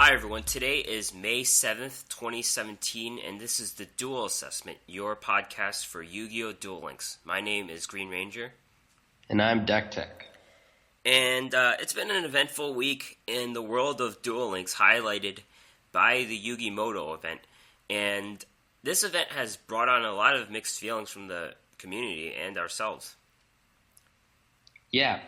Hi everyone, today is May 7th, 2017, and this is the Duel Assessment, your podcast for Yu-Gi-Oh! Duel Links. My name is GreenRanger. And I'm Decktech. And it's been an eventful week in the world of Duel Links, highlighted by the Yugi Muto event. And this event has brought on a lot of mixed feelings from the community and ourselves. Yeah.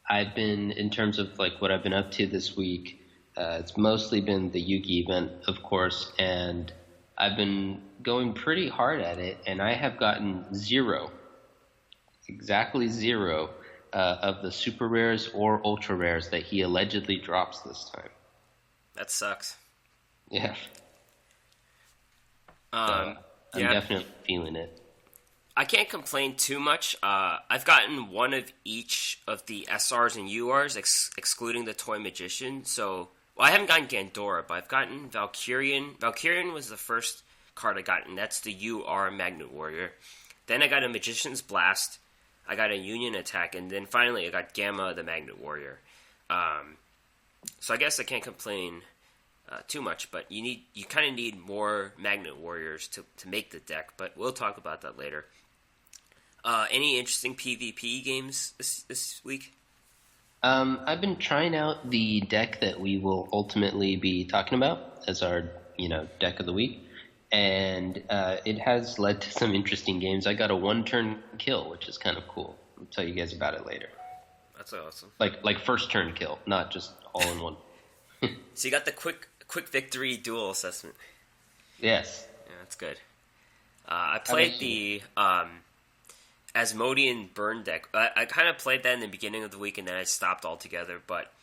I've been, in terms of like what I've been up to this week, it's mostly been the Yugi event, of course, and I've been going pretty hard at it, and I have gotten exactly zero of the super rares or ultra rares that he allegedly drops this time. That sucks. Yeah. I'm definitely feeling it. I can't complain too much. I've gotten one of each of the SRs and URs, excluding the Toy Magician. So, I haven't gotten Gandora, but I've gotten Valkyrian. Valkyrian was the first card I got, and that's the UR Magnet Warrior. Then I got a Magician's Blast. I got a Union Attack, and then finally I got Gamma, the Magnet Warrior. So I guess I can't complain too much, but you kind of need more Magnet Warriors to make the deck, but we'll talk about that later. Any interesting PvP games this week? I've been trying out the deck that we will ultimately be talking about as our, deck of the week, and it has led to some interesting games. I got a one-turn kill, which is kind of cool. I'll tell you guys about it later. That's awesome. Like first turn kill, not just all in one. So you got the quick victory duel assessment. Yes. Yeah, that's good. I played the Asmodean Burn deck. I kind of played that in the beginning of the week, and then I stopped altogether. But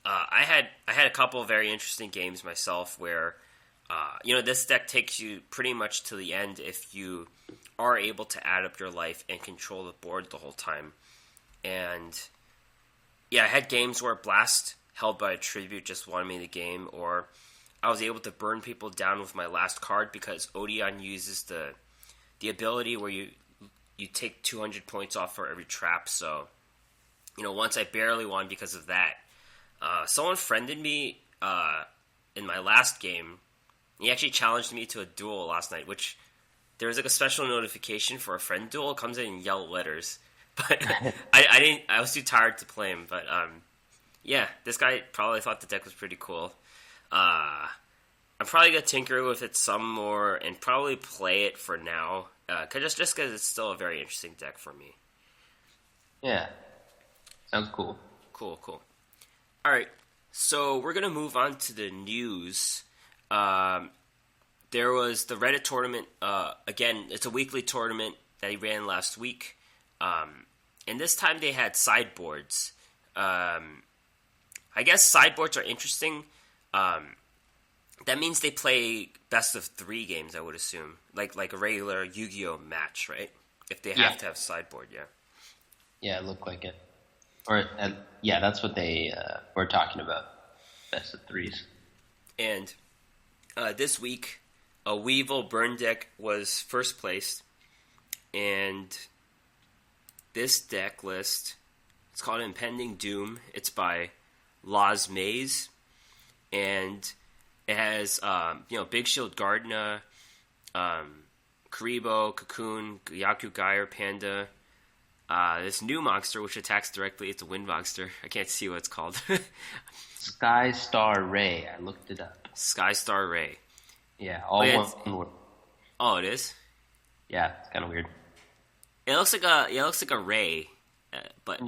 I had a couple of very interesting games myself where, this deck takes you pretty much to the end if you are able to add up your life and control the board the whole time. And yeah, I had games where Blast held by a Tribute just won me the game, or I was able to burn people down with my last card because Odeon uses the ability where you take 200 points off for every trap. So, once I barely won because of that. Someone friended me in my last game. He actually challenged me to a duel last night, which there was like a special notification for a friend duel. It comes in yellow letters. But I was too tired to play him. But yeah, this guy probably thought the deck was pretty cool. I'm probably going to tinker with it some more and probably play it for now. Just because it's still a very interesting deck for me. Yeah. Sounds cool. Cool. Alright, so we're going to move on to the news. There was the Reddit tournament. Again, it's a weekly tournament that he ran last week. And this time they had sideboards. I guess sideboards are interesting. That means they play best of 3 games, I would assume. Like a regular Yu-Gi-Oh! Match, right? If they have to have sideboard, yeah. Yeah, it looked like it. Or, yeah, that's what they were talking about. Best of 3s. And this week, a Weevil Burn deck was first place. And this deck list, it's called Impending Doom. It's by Laz Maze. And it has, Big Shield Gardna, Karibo, Cocoon, Yaku Geyer, Panda. This new monster, which attacks directly. It's a wind monster. I can't see what it's called. Sky Star Ray. I looked it up. Sky Star Ray. Yeah, all one word. Oh, it is? Yeah, it's kind of weird. It looks like a ray, but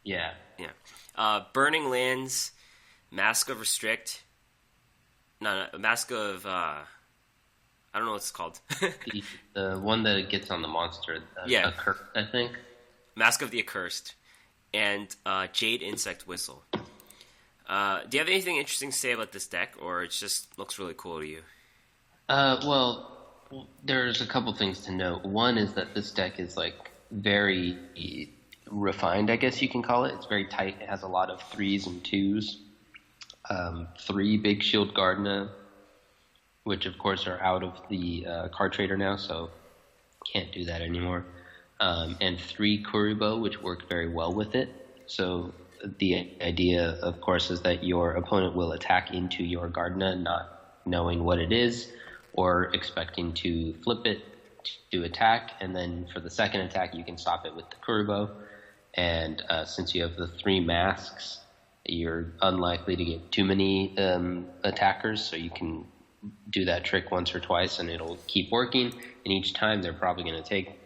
yeah. Burning Lands, Mask of Restrict. No, Mask of, I don't know what it's called. the one that gets on the monster. Accursed, I think. Mask of the Accursed. And Jade Insect Whistle. Do you have anything interesting to say about this deck, or it just looks really cool to you? Well, there's a couple things to note. One is that this deck is very refined, I guess you can call it. It's very tight. It has a lot of 3s and 2s. 3 Big Shield Gardna, which of course are out of the card trader now, so can't do that anymore. And 3 Kuribo, which work very well with it. So the idea, of course, is that your opponent will attack into your Gardna, not knowing what it is, or expecting to flip it to attack, and then for the second attack, you can stop it with the Kuriboh. And since you have the 3 masks, you're unlikely to get too many attackers, so you can do that trick once or twice, and it'll keep working. And each time, they're probably going to take,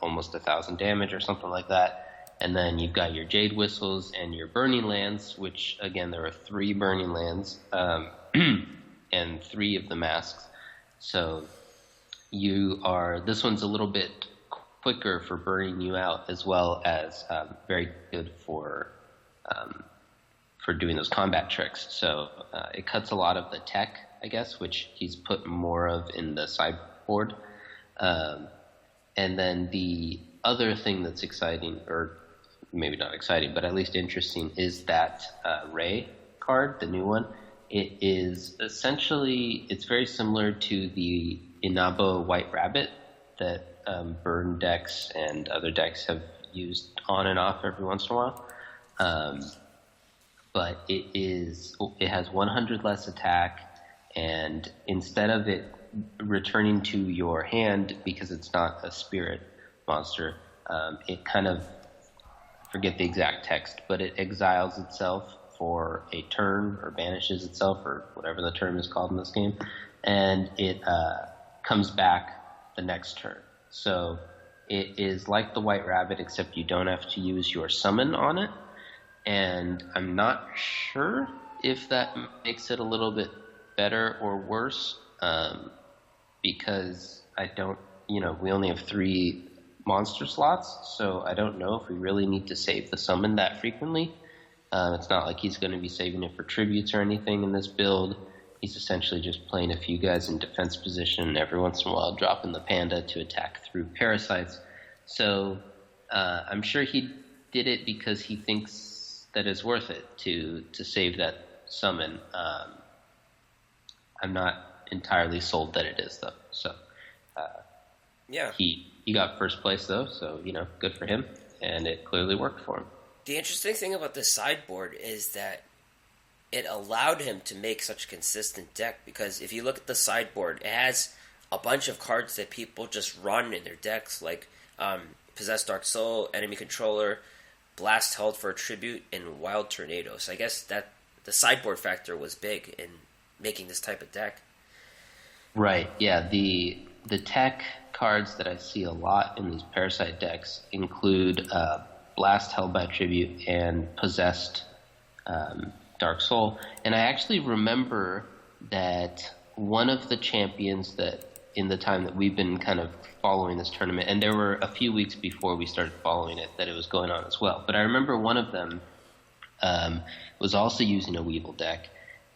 almost 1,000 damage or something like that. And then you've got your Jade Whistles and your Burning Lands, which, again, there are 3 Burning Lands and 3 of the masks. So this one's a little bit quicker for burning you out, as well as very good for doing those combat tricks. So it cuts a lot of the tech, I guess, which he's put more of in the sideboard. And then the other thing that's exciting, or maybe not exciting, but at least interesting, is that Ray card, the new one. It is essentially, it's very similar to the Inabo White Rabbit that burn decks and other decks have used on and off every once in a while. But it has 100 less attack, and instead of it returning to your hand because it's not a spirit monster, it kind of, forget the exact text, but it exiles itself for a turn, or banishes itself, or whatever the term is called in this game, and it comes back the next turn. So it is like the White Rabbit, except you don't have to use your summon on it, and I'm not sure if that makes it a little bit better or worse, because we only have 3 monster slots, so I don't know if we really need to save the summon that frequently. It's not like he's going to be saving it for tributes or anything in this build. He's essentially just playing a few guys in defense position, and every once in a while dropping the Panda to attack through parasites. So I'm sure he did it because he thinks that it's worth it to save that summon. I'm not entirely sold that it is, though. So yeah, he got first place, though, so good for him, and it clearly worked for him. The interesting thing about the sideboard is that it allowed him to make such a consistent deck, because if you look at the sideboard, it has a bunch of cards that people just run in their decks, like Possessed Dark Soul, Enemy Controller, Blast Held for a Tribute, and Wild Tornado. So I guess that the sideboard factor was big in making this type of deck. Right, yeah. The tech cards that I see a lot in these Parasite decks include Blast Held by Tribute and Possessed Dark Soul. And I actually remember that one of the champions that in the time that we've been kind of following this tournament, and there were a few weeks before we started following it that it was going on as well, but I remember one of them was also using a Weevil deck,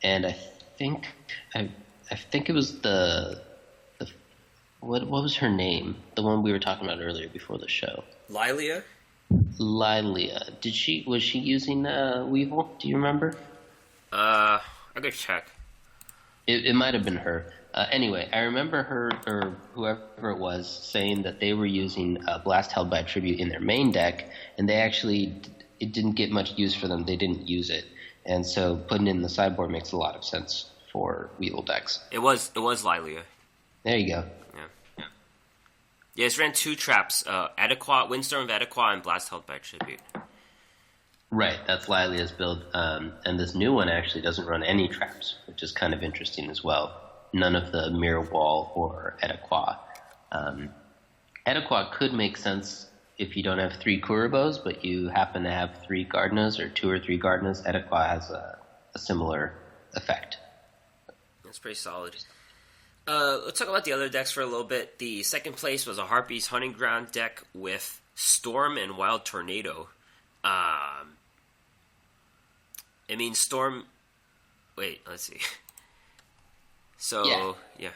and I think it was the what was her name? The one we were talking about earlier before the show. Lilia? Was she using Weevil? Do you remember? I could check. It might have been her. Anyway, I remember her, or whoever it was, saying that they were using Blast Held by Tribute in their main deck, and it didn't get much use for them. They didn't use it. And so putting it in the sideboard makes a lot of sense for Weevil decks. It was Lilia. There you go. Yeah, it's ran 2 traps, Windstorm of Adequate and Blast Held by Tribute. Right, that's Lilia's build. And this new one actually doesn't run any traps, which is kind of interesting as well. None of the Mirror Wall or Adequate. Adequate could make sense if you don't have 3 Kuribohs, but you happen to have 3 Gardnas or 2 or 3 Gardnas. Adequate has a similar effect. That's pretty solid. Let's talk about the other decks for a little bit. The second place was a Harpy's Hunting Ground deck with Storm and Wild Tornado. Storm... Wait, let's see. So, yeah.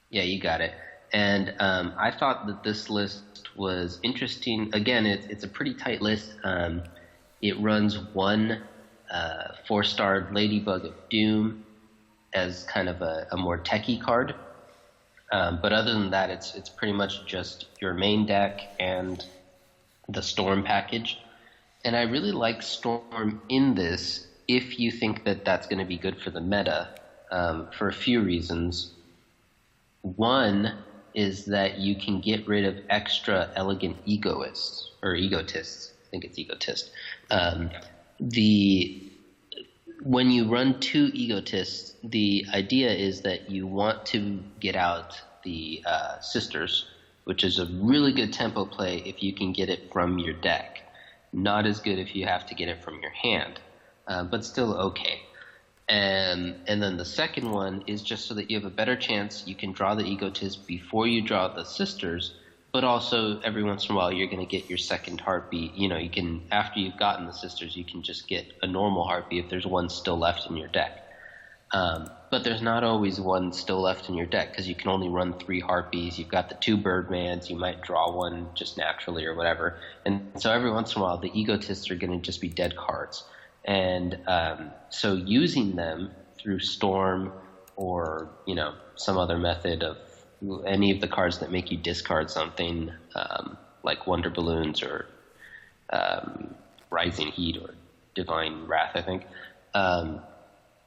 Yeah, you got it. And I thought that this list was interesting. Again, it's a pretty tight list. It runs 1 4-star Ladybug of Doom as kind of a more techie card. But other than that, it's pretty much just your main deck and the Storm package. And I really like Storm in this if you think that that's going to be good for the meta, for a few reasons. One is that you can get rid of extra elegant egoists, or egotists. I think it's egotist. When you run two egotists, the idea is that you want to get out the sisters, which is a really good tempo play if you can get it from your deck. Not as good if you have to get it from your hand, but still okay. And then the second one is just so that you have a better chance. You can draw the egotist before you draw the sisters, but also every once in a while you're going to get your second heartbeat. You know, you can, after you've gotten the sisters, you can just get a normal heartbeat if there's one still left in your deck. But there's not always one still left in your deck because you can only run 3 harpies. You've got the 2 Birdmans. You might draw one just naturally or whatever. And so every once in a while, the egotists are going to just be dead cards. And so using them through Storm or, you know, some other method of any of the cards that make you discard something, like Wonder Balloons or Rising Heat or Divine Wrath, I think.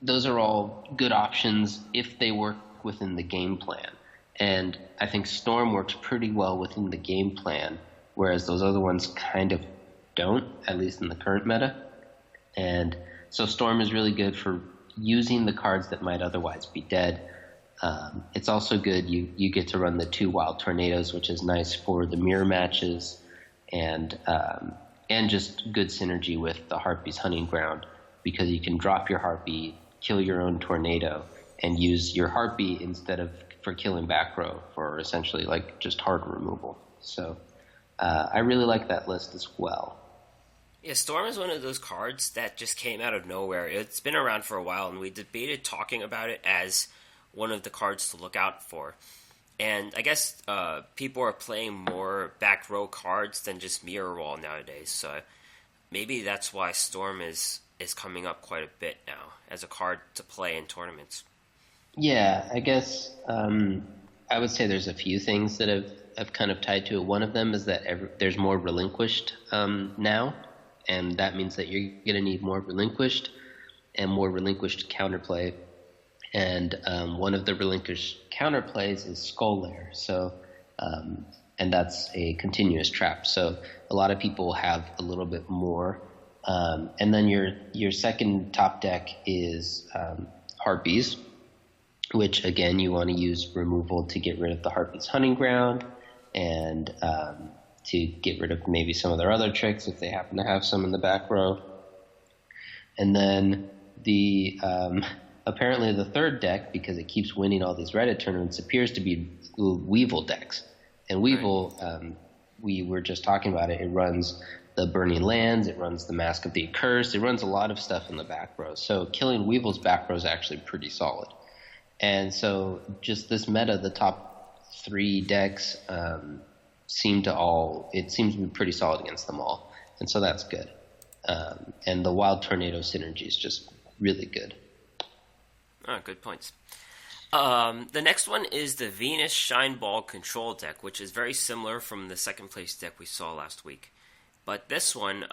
Those are all good options if they work within the game plan. And I think Storm works pretty well within the game plan, whereas those other ones kind of don't, at least in the current meta. And so Storm is really good for using the cards that might otherwise be dead. It's also good. You get to run the 2 Wild Tornadoes, which is nice for the mirror matches, and just good synergy with the Harpy's Hunting Ground, because you can drop your Harpy, kill your own Tornado, and use your Harpy instead of for killing back row for essentially like just hard removal. So I really like that list as well. Yeah, Storm is one of those cards that just came out of nowhere. It's been around for a while, and we debated talking about it as one of the cards to look out for. And I guess people are playing more back row cards than just Mirror Wall nowadays, so maybe that's why Storm is coming up quite a bit now as a card to play in tournaments. Yeah, I guess I would say there's a few things that have kind of tied to it. One of them is that there's more relinquished now, and that means that you're going to need more relinquished and more relinquished counterplay. And one of the relinquished counterplays is Skull Lair. So, and that's a continuous trap. So a lot of people have a little bit more. And then your second top deck is Harpies, which again you want to use removal to get rid of the Harpies Hunting Ground, and to get rid of maybe some of their other tricks if they happen to have some in the back row. And then the apparently the third deck, because it keeps winning all these Reddit tournaments, appears to be Weevil decks. And Weevil, we were just talking about it, it runs the Burning Lands, it runs the Mask of the Accursed, it runs a lot of stuff in the back row. So killing Weevil's back row is actually pretty solid. And so just this meta, the top 3 decks seems to be pretty solid against them all. And so that's good. And the Wild Tornado synergy is just really good. Oh, good points. The next one is the Venus Shine Ball Control deck, which is very similar from the second place deck we saw last week. But this one,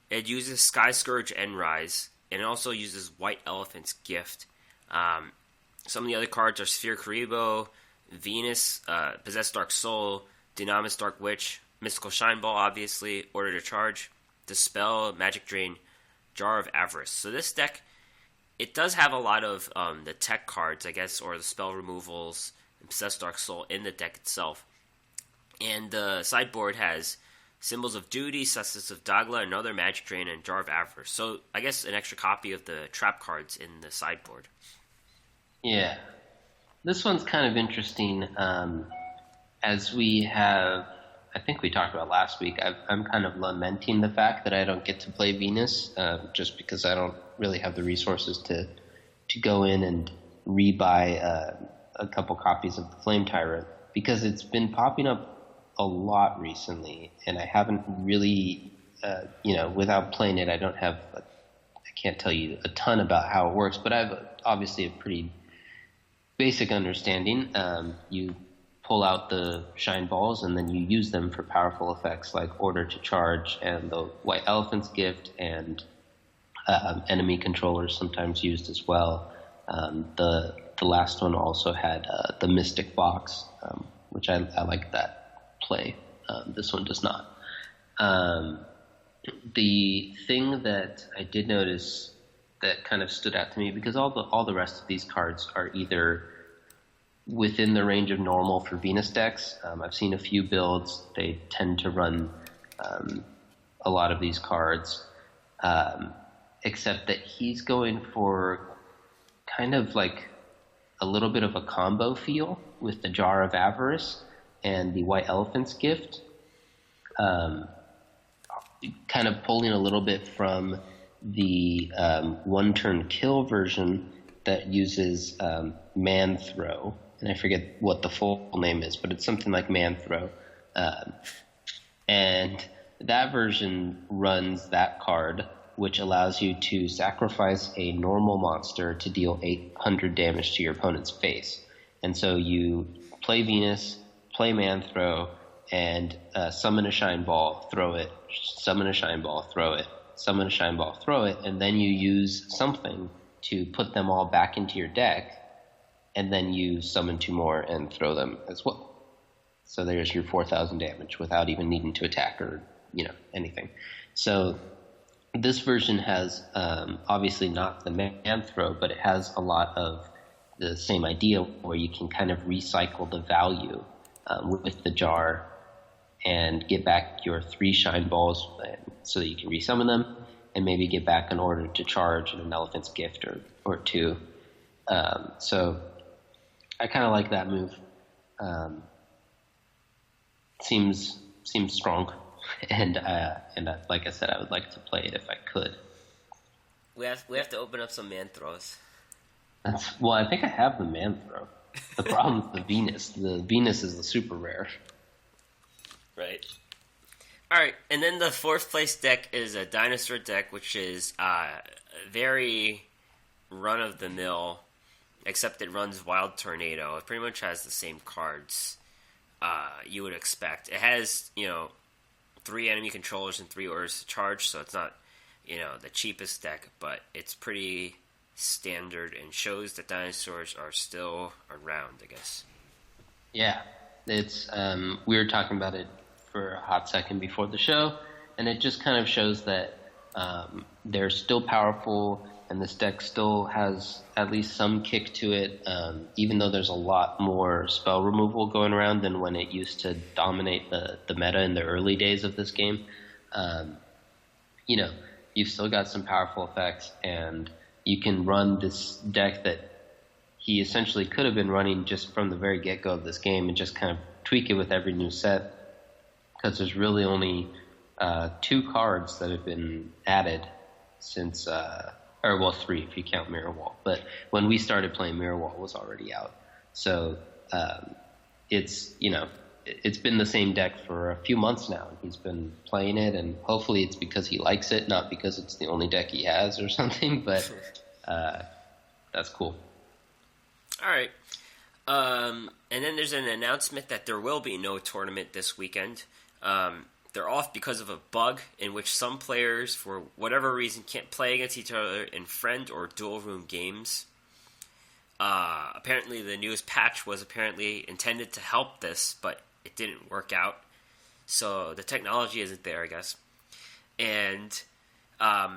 it uses Sky Scourge Endrise, and it also uses White Elephant's Gift. Some of the other cards are Sphere Karibo, Venus, Possessed Dark Soul, Dynamis Dark Witch, Mystical Shine Ball, obviously, Order to Charge, Dispel, Magic Drain, Jar of Avarice. So this deck, it does have a lot of the tech cards, I guess, or the spell removals and Possessed Dark Soul in the deck itself. And the sideboard has Symbols of Duty, Cestus of Dagla, another Magic Drain, and Jar of Avarice. So I guess an extra copy of the trap cards in the sideboard. Yeah. This one's kind of interesting. As we have, I think we talked about last week, I'm kind of lamenting the fact that I don't get to play Venus, just because I don't really have the resources to go in and rebuy a couple copies of the Flame Tyrant, because it's been popping up a lot recently, and I haven't really, without playing it, I can't tell you a ton about how it works, but I have obviously a pretty basic understanding. You pull out the shine balls, and then you use them for powerful effects like Order to Charge and the White Elephant's Gift, and enemy controllers sometimes used as well. The last one also had the Mystic Box, which I like that play. This one does not. The thing that I did notice that kind of stood out to me, because all the rest of these cards are either within the range of normal for Venus decks. I've seen a few builds. They tend to run a lot of these cards, except that he's going for kind of like a little bit of a combo feel with the Jar of Avarice and the White Elephant's Gift, kind of pulling a little bit from the one-turn kill version that uses Man Throw, and I forget what the full name is, but it's something like Man Throw. And that version runs that card, which allows you to sacrifice a normal monster to deal 800 damage to your opponent's face. And so you play Venus, play Man Throw, and summon a Shine Ball, throw it, summon a Shine Ball, throw it, summon a Shine Ball, throw it, and then you use something to put them all back into your deck, and then you summon 2 more and throw them as well. So there's your 4,000 damage without even needing to attack or, anything. So this version has obviously not the Man Throw, but it has a lot of the same idea where you can kind of recycle the value with the jar and get back your 3 Shine Balls so that you can resummon them, and maybe get back an Order to Charge and an Elephant's Gift or 2. So I kind of like that move. Seems strong, and like I said, I would like to play it if I could. We have to open up some Man Throws. Well, I think I have the Man Throw. The problem is the Venus. The Venus is the super rare. Right. All right, and then the 4th place deck is a dinosaur deck, which is very run-of-the-mill, except it runs Wild Tornado. It pretty much has the same cards you would expect. It has, 3 enemy controllers and 3 Orders to Charge, so it's not, the cheapest deck, but it's pretty standard and shows that dinosaurs are still around, I guess. Yeah, it's we were talking about it for a hot second before the show, and it just kind of shows that they're still powerful, and this deck still has at least some kick to it, even though there's a lot more spell removal going around than when it used to dominate the meta in the early days of this game. You've still got some powerful effects, and you can run this deck that he essentially could have been running just from the very get-go of this game and just kind of tweak it with every new set, because there's really only 2 cards that have been added since, 3 if you count Mirror Wall. But when we started playing, Mirror Wall was already out. So it's been the same deck for a few months now. He's been playing it, and hopefully it's because he likes it, not because it's the only deck he has or something, but that's cool. All right. And then there's an announcement that there will be no tournament this weekend. They're off because of a bug in which some players, for whatever reason, can't play against each other in friend or dual room games. Apparently, the newest patch was apparently intended to help this, but it didn't work out. So the technology isn't there, I guess. And they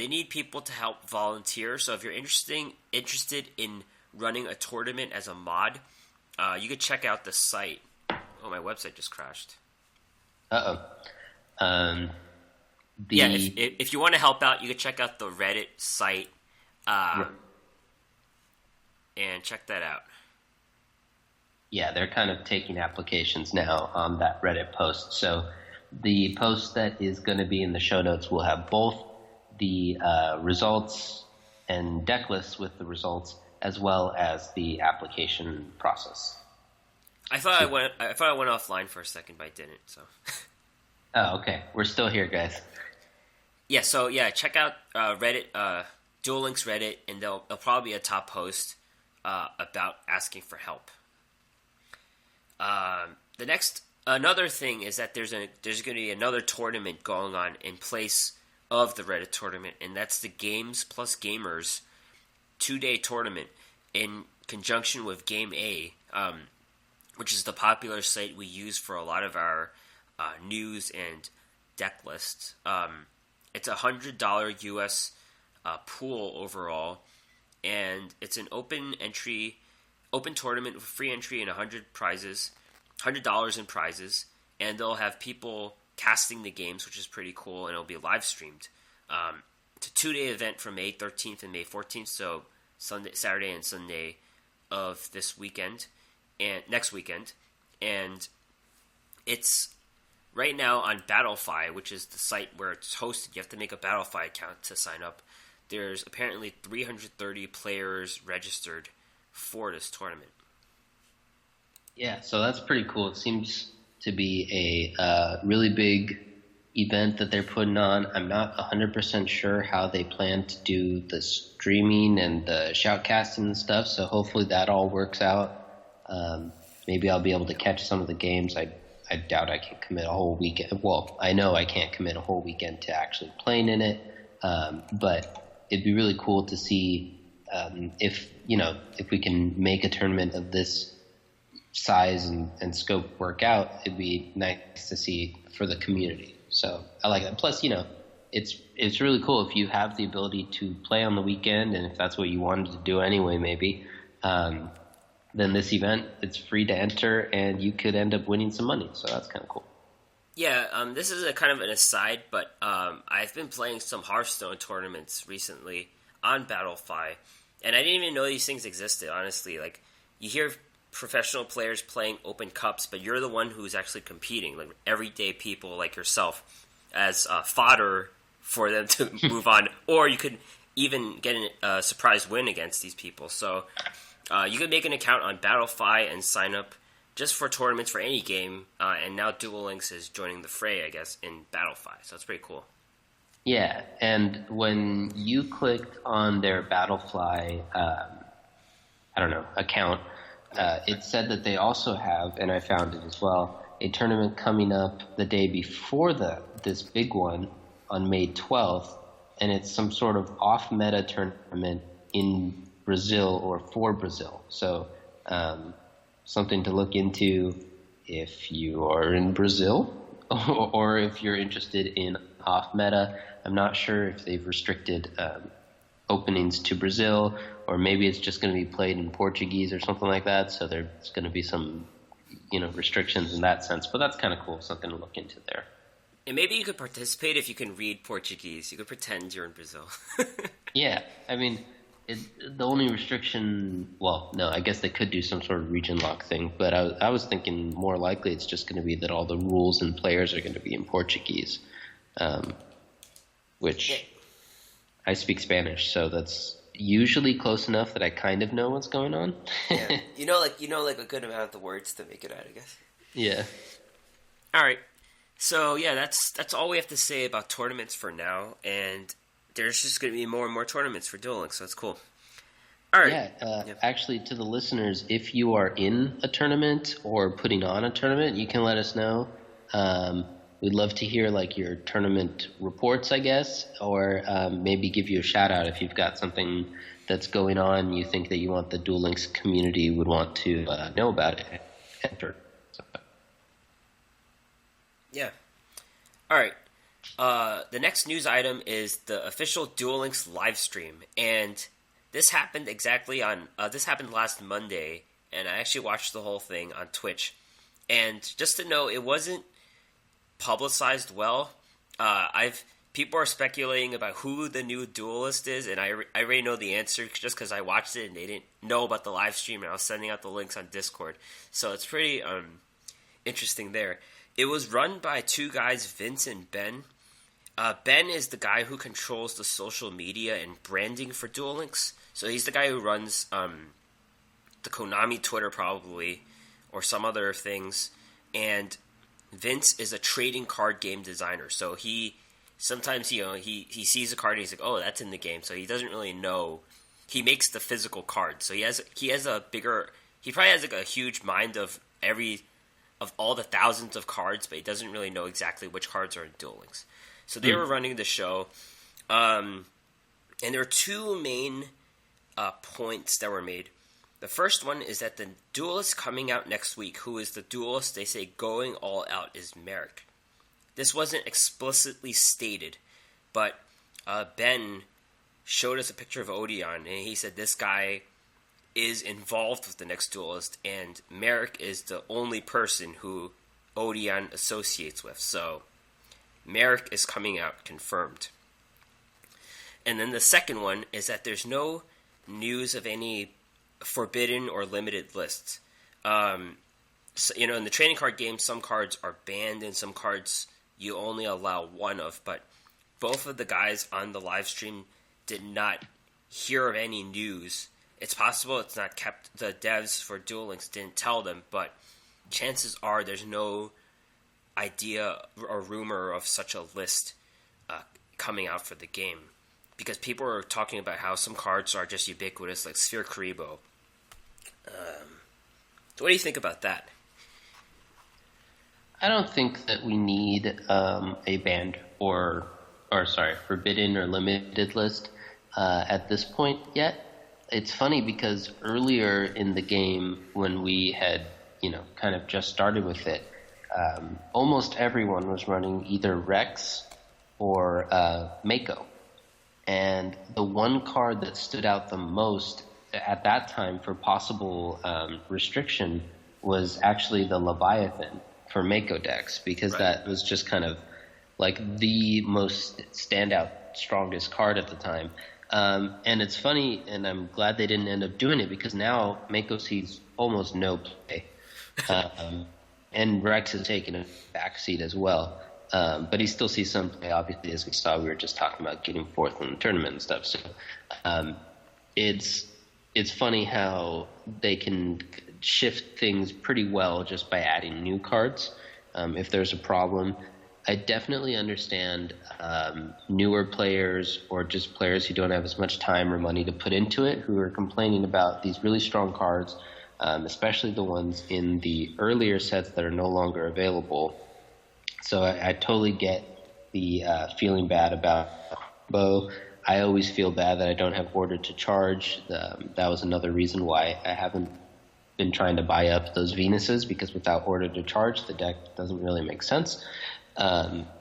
need people to help volunteer. So if you're interested in running a tournament as a mod, you could check out the site. Oh, my website just crashed. If you want to help out, you can check out the Reddit site and check that out. Yeah, they're kind of taking applications now on that Reddit post. So the post that is going to be in the show notes will have both the results and deck lists with the results, as well as the application process. I thought I went offline for a second, but I didn't. So. Oh, okay. We're still here, guys. Yeah. So check out Reddit, Duel Links Reddit, and there'll probably be a top post about asking for help. The next another thing is that there's going to be another tournament going on in place of the Reddit tournament, and that's the Games Plus Gamers 2-day tournament in conjunction with Game A, which is the popular site we use for a lot of our news and deck lists. It's $100 US pool overall, and it's an open tournament with free entry and $100 in prizes, and they'll have people casting the games, which is pretty cool, and it'll be live streamed. It's a 2-day event from May 13th and May 14th, so Saturday and Sunday of this weekend and next weekend, and it's right now on Battlefy, which is the site where it's hosted. You have to make a Battlefy account to sign up. There's apparently 330 players registered for this tournament. Yeah, so that's pretty cool. It seems to be a really big event that they're putting on. I'm not 100% sure how they plan to do the streaming and the shoutcasting and stuff, so hopefully that all works out. Maybe I'll be able to catch some of the games. I doubt I can commit a whole weekend. Well, I know I can't commit a whole weekend to actually playing in it, but it'd be really cool to see if we can make a tournament of this size and scope work out. It'd be nice to see for the community. So I like that. Plus, it's really cool if you have the ability to play on the weekend, and if that's what you wanted to do anyway, maybe. Then this event, it's free to enter, and you could end up winning some money. So that's kind of cool. Yeah, this is a kind of an aside, but I've been playing some Hearthstone tournaments recently on Battlefy, and I didn't even know these things existed, honestly. Like, you hear professional players playing open cups, but you're the one who's actually competing, like everyday people like yourself, as fodder for them to move on, or you could even get a surprise win against these people. So you could make an account on Battlefy and sign up just for tournaments for any game, and now Duel Links is joining the fray, I guess, in Battlefy, so it's pretty cool. Yeah, and when you clicked on their Battlefy, account, it said that they also have, and I found it as well, a tournament coming up the day before this big one on May 12th, and it's some sort of off-meta tournament in Brazil or for Brazil. So something to look into if you are in Brazil or if you're interested in off-meta. I'm not sure if they've restricted openings to Brazil, or maybe it's just going to be played in Portuguese or something like that, so there's going to be some restrictions in that sense, but that's kind of cool, something to look into there. And maybe you could participate if you can read Portuguese. You could pretend you're in Brazil. Yeah, I mean, the only restriction, well, no, I guess they could do some sort of region lock thing, but I was thinking more likely it's just going to be that all the rules and players are going to be in Portuguese, which I speak Spanish, so that's usually close enough that I kind of know what's going on. Yeah. You know a good amount of the words to make it out, I guess. Yeah. All right. So yeah, that's all we have to say about tournaments for now, and there's just going to be more and more tournaments for Duel Links, so that's cool. All right. Yeah. Actually, to the listeners, if you are in a tournament or putting on a tournament, you can let us know. We'd love to hear your tournament reports, I guess, or maybe give you a shout out if you've got something that's going on you think that you want the Duel Links community would want to know about it. Enter. Yeah. All right. The next news item is the official Duel Links Livestream, and this happened this happened last Monday, and I actually watched the whole thing on Twitch. And just to know, it wasn't publicized well. People are speculating about who the new Duelist is, and I already know the answer just because I watched it and they didn't know about the live stream, and I was sending out the links on Discord. So it's pretty interesting there. It was run by two guys, Vince and Ben. Ben is the guy who controls the social media and branding for Duel Links. So he's the guy who runs the Konami Twitter probably, or some other things. And Vince is a trading card game designer. So he sometimes, he sees a card and he's like, oh, that's in the game. So he doesn't really know. He makes the physical card. So he probably has a huge mind of of all the thousands of cards, but he doesn't really know exactly which cards are in Duel Links. So they were running the show, and there were two main points that were made. The first one is that the Duelist coming out next week, who is the Duelist they say going all out, is Merrick. This wasn't explicitly stated, but Ben showed us a picture of Odeon, and he said this guy is involved with the next Duelist, and Merrick is the only person who Odeon associates with. So Merrick is coming out confirmed. And then the second one is that there's no news of any forbidden or limited lists. So, in the trading card game, some cards are banned and some cards you only allow one of, but both of the guys on the live stream did not hear of any news. It's possible it's not kept, the devs for Duel Links didn't tell them, but chances are there's no idea or rumor of such a list coming out for the game. Because people are talking about how some cards are just ubiquitous, like Sphere Karibo. So what do you think about that? I don't think that we need a banned forbidden or limited list at this point yet. It's funny because earlier in the game when we had, kind of just started with it, almost everyone was running either Rex or Mako. And the one card that stood out the most at that time for possible restriction was actually the Leviathan for Mako decks, because that was just kind of like the most standout, strongest card at the time. And it's funny, and I'm glad they didn't end up doing it, because now Mako sees almost no play. And Rex has taken a backseat as well. But he still sees some play, obviously, as we saw. We were just talking about getting fourth in the tournament and stuff. So it's funny how they can shift things pretty well just by adding new cards. If there's a problem, I definitely understand newer players or just players who don't have as much time or money to put into it, who are complaining about these really strong cards, especially the ones in the earlier sets that are no longer available. So I totally get the feeling bad about Bo. I always feel bad that I don't have Order to Charge. That was another reason why I haven't been trying to buy up those Venuses, because without Order to Charge, the deck doesn't really make sense.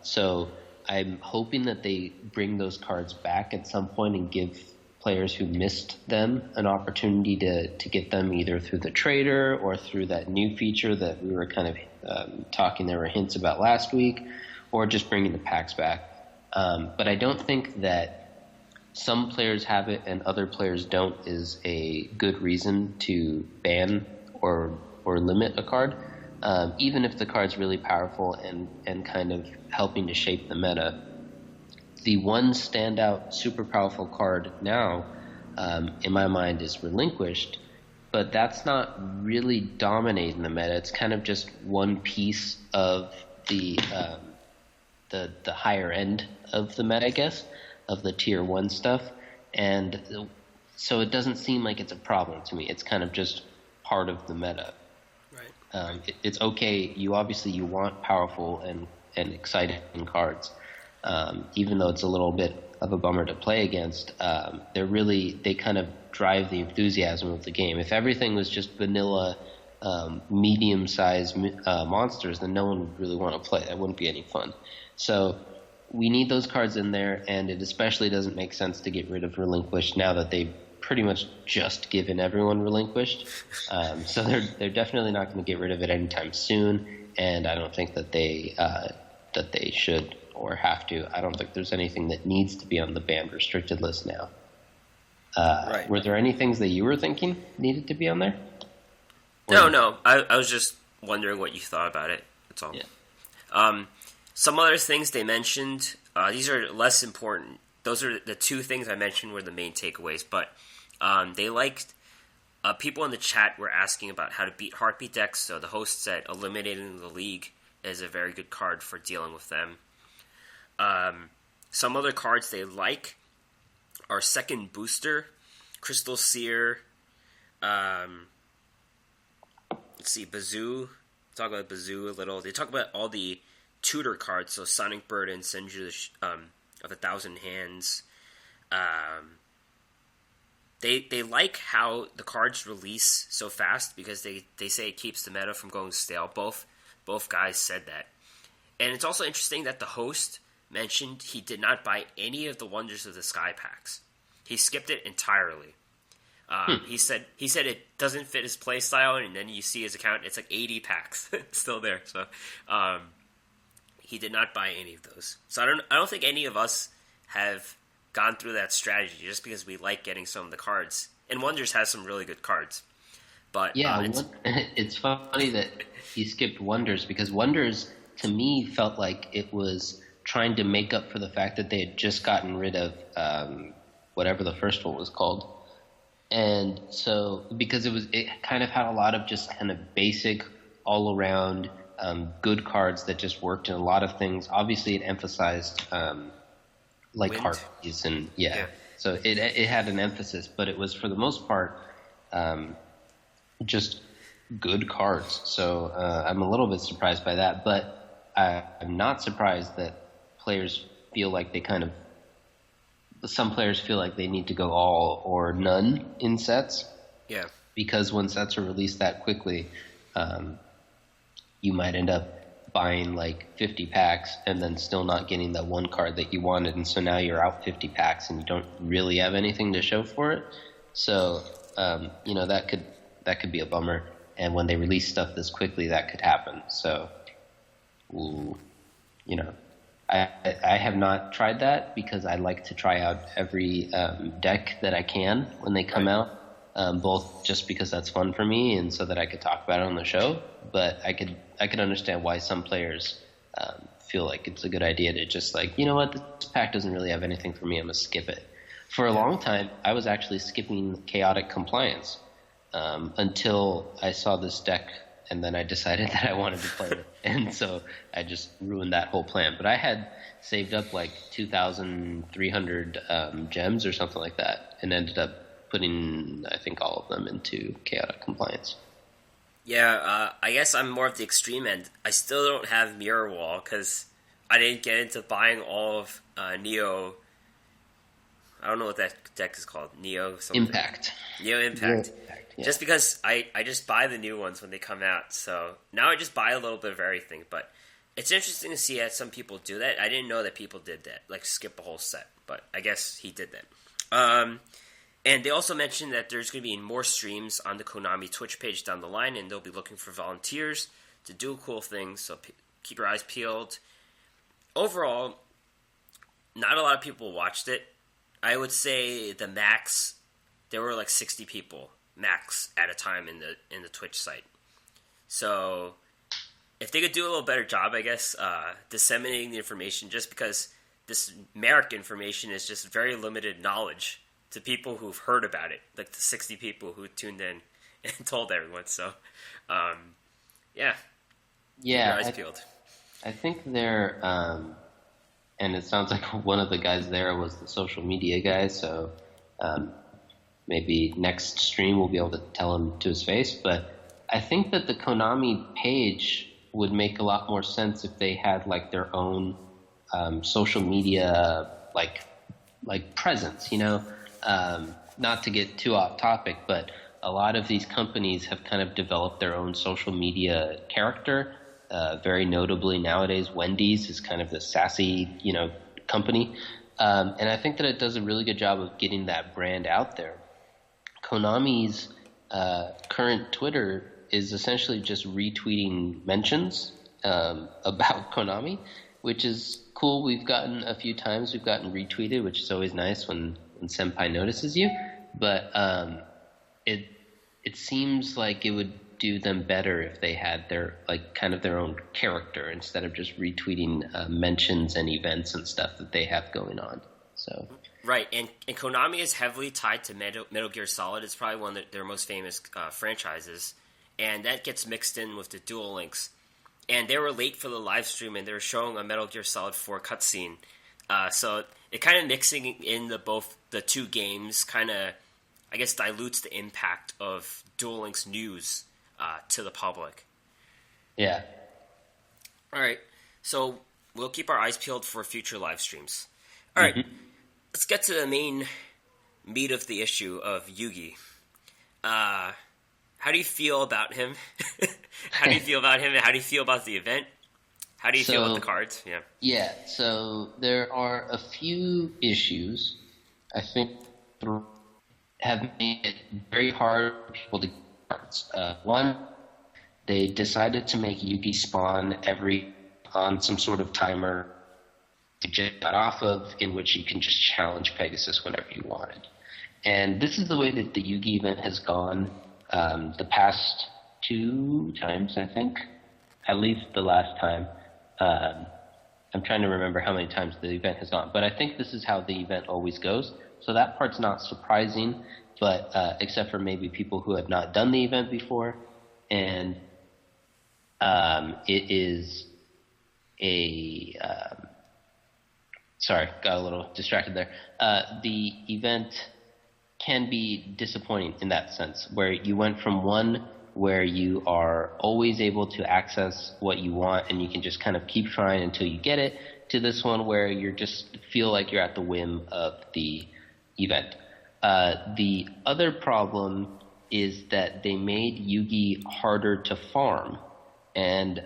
So I'm hoping that they bring those cards back at some point and give players who missed them an opportunity to get them either through the trader or through that new feature that we were kind of talking, there were hints about last week, or just bringing the packs back. But I don't think that some players have it and other players don't is a good reason to ban or limit a card. Even if the card's really powerful and kind of helping to shape the meta. The one standout super powerful card now, in my mind, is Relinquished, but that's not really dominating the meta. It's kind of just one piece of the higher end of the meta, I guess, of the tier 1 stuff, and so it doesn't seem like it's a problem to me. It's kind of just part of the meta. It's okay. You want powerful and exciting cards, even though it's a little bit of a bummer to play against. They kind of drive the enthusiasm of the game. If everything was just vanilla, medium-sized monsters, then no one would really want to play. That wouldn't be any fun. So we need those cards in there, and it especially doesn't make sense to get rid of Relinquished now that they've pretty much just given everyone Relinquished. So they're definitely not going to get rid of it anytime soon, and I don't think that they should or have to. I don't think there's anything that needs to be on the banned restricted list now. Were there any things that you were thinking needed to be on there? No. I was just wondering what you thought about it. That's all. Yeah. Some other things they mentioned, these are less important. Those are the two things I mentioned were the main takeaways, but they liked, people in the chat were asking about how to beat Heartbeat decks, so the host said eliminating the league is a very good card for dealing with them. Some other cards they like are Second Booster, Crystal Seer, let's let's see, Bazoo. Talk about Bazoo a little. They talk about all the tutor cards, so Sonic Bird and Senju of 1,000 Hands. They like how the cards release so fast because they say it keeps the meta from going stale. Both guys said that. And it's also interesting that the host mentioned he did not buy any of the Wonders of the Sky packs. He skipped it entirely. He said it doesn't fit his playstyle, and then you see his account, it's like 80 packs still there. So he did not buy any of those. So I don't think any of us have gone through that strategy just because we like getting some of the cards. And Wonders has some really good cards. But yeah, it's funny that he skipped Wonders because Wonders to me felt like it was trying to make up for the fact that they had just gotten rid of whatever the first one was called. And so, because it kind of had a lot of just kind of basic, all around good cards that just worked in a lot of things. Obviously, it emphasized like Harpies and so it had an emphasis, but it was for the most part just good cards. So I'm a little bit surprised by that, but I'm not surprised that players feel like some players feel like they need to go all or none in sets. Yeah. Because when sets are released that quickly, you might end up buying like 50 packs and then still not getting that one card that you wanted. And so now you're out 50 packs and you don't really have anything to show for it. So, that could be a bummer. And when they release stuff this quickly, that could happen. So, I have not tried that because I like to try out every deck that I can when they come out, both just because that's fun for me and so that I could talk about it on the show. But I could understand why some players feel like it's a good idea to just like, you know what, this pack doesn't really have anything for me, I'm going to skip it. For a long time, I was actually skipping Chaotic Compliance until I saw this deck, and then I decided that I wanted to play it. And so I just ruined that whole plan. But I had saved up like 2,300 gems or something like that and ended up putting, I think, all of them into Chaotic Compliance. Yeah, I guess I'm more of the extreme end. I still don't have Mirror Wall because I didn't get into buying all of Neo. I don't know what that deck is called. Neo something. Impact. Neo Impact. Yeah. Just because I just buy the new ones when they come out. So now I just buy a little bit of everything. But it's interesting to see that some people do that. I didn't know that people did that, like skip a whole set. But I guess he did that. And they also mentioned that there's going to be more streams on the Konami Twitch page down the line, and they'll be looking for volunteers to do cool things, so keep your eyes peeled. Overall, not a lot of people watched it. I would say the max, there were like 60 people max at a time in the Twitch site. So if they could do a little better job, I guess, disseminating the information, just because this Merrick information is just very limited knowledge to people who've heard about it, like the 60 people who tuned in and told everyone. So, keep your eyes peeled. I think they're, and it sounds like one of the guys there was the social media guy, so maybe next stream we'll be able to tell him to his face. But I think that the Konami page would make a lot more sense if they had like their own social media like presence, not to get too off topic, but a lot of these companies have kind of developed their own social media character. Very notably nowadays, Wendy's is kind of the sassy, company. And I think that it does a really good job of getting that brand out there. Konami's current Twitter is essentially just retweeting mentions about Konami, which is cool. We've gotten a few times, we've gotten retweeted, which is always nice when Senpai notices you. But it seems like it would do them better if they had their kind of their own character instead of just retweeting mentions and events and stuff that they have going on. So right, and Konami is heavily tied to Metal Gear Solid. It's probably one of their most famous franchises, and that gets mixed in with the Duel Links. And they were late for the live stream, and they were showing a Metal Gear Solid 4 cutscene. So it kind of mixing in both the two games kind of, I guess, dilutes the impact of Duel Links news to the public. Yeah. All right, so we'll keep our eyes peeled for future live streams. All right, let's get to the main meat of the issue of Yugi. How do you feel about him? How do you feel about him? And how do you feel about the event? How do you feel about the cards? Yeah. Yeah. So there are a few issues I think have made it very hard for people to get cards. One, they decided to make Yugi spawn on some sort of timer to get off of, in which you can just challenge Pegasus whenever you wanted. And this is the way that the Yugi event has gone the past 2 times, I think. At least the last time. I'm trying to remember how many times the event has gone. But I think this is how the event always goes. So that part's not surprising, but except for maybe people who have not done the event before. And it is sorry, got a little distracted there. The event can be disappointing in that sense, where you went from one where you are always able to access what you want and you can just kind of keep trying until you get it, to this one where you just feel like you're at the whim of the event. The other problem is that they made Yugi harder to farm. And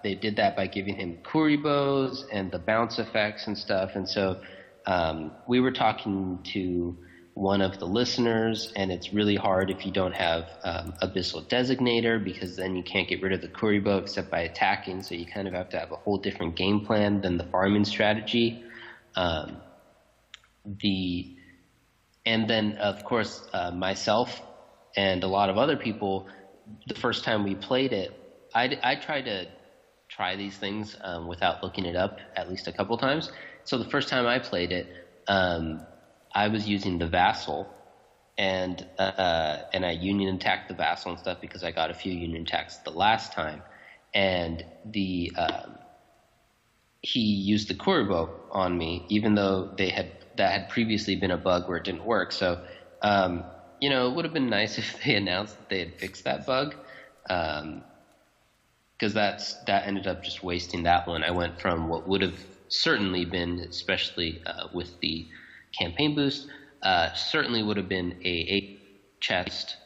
they did that by giving him Kuribos and the bounce effects and stuff. And so we were talking to one of the listeners, and it's really hard if you don't have Abyssal Designator, because then you can't get rid of the Kuribo except by attacking. So you kind of have to have a whole different game plan than the farming strategy. And then, of course, myself and a lot of other people, the first time we played it, I tried to try these things without looking it up at least a couple times. So the first time I played it, I was using the Vassal, and I union attacked the Vassal and stuff because I got a few union attacks the last time, and he used the Kuribo on me, even though that had previously been a bug where it didn't work. So it would have been nice if they announced that they had fixed that bug. Because that ended up just wasting that one. I went from what would have certainly been, especially with the campaign boost, certainly would have been a chest,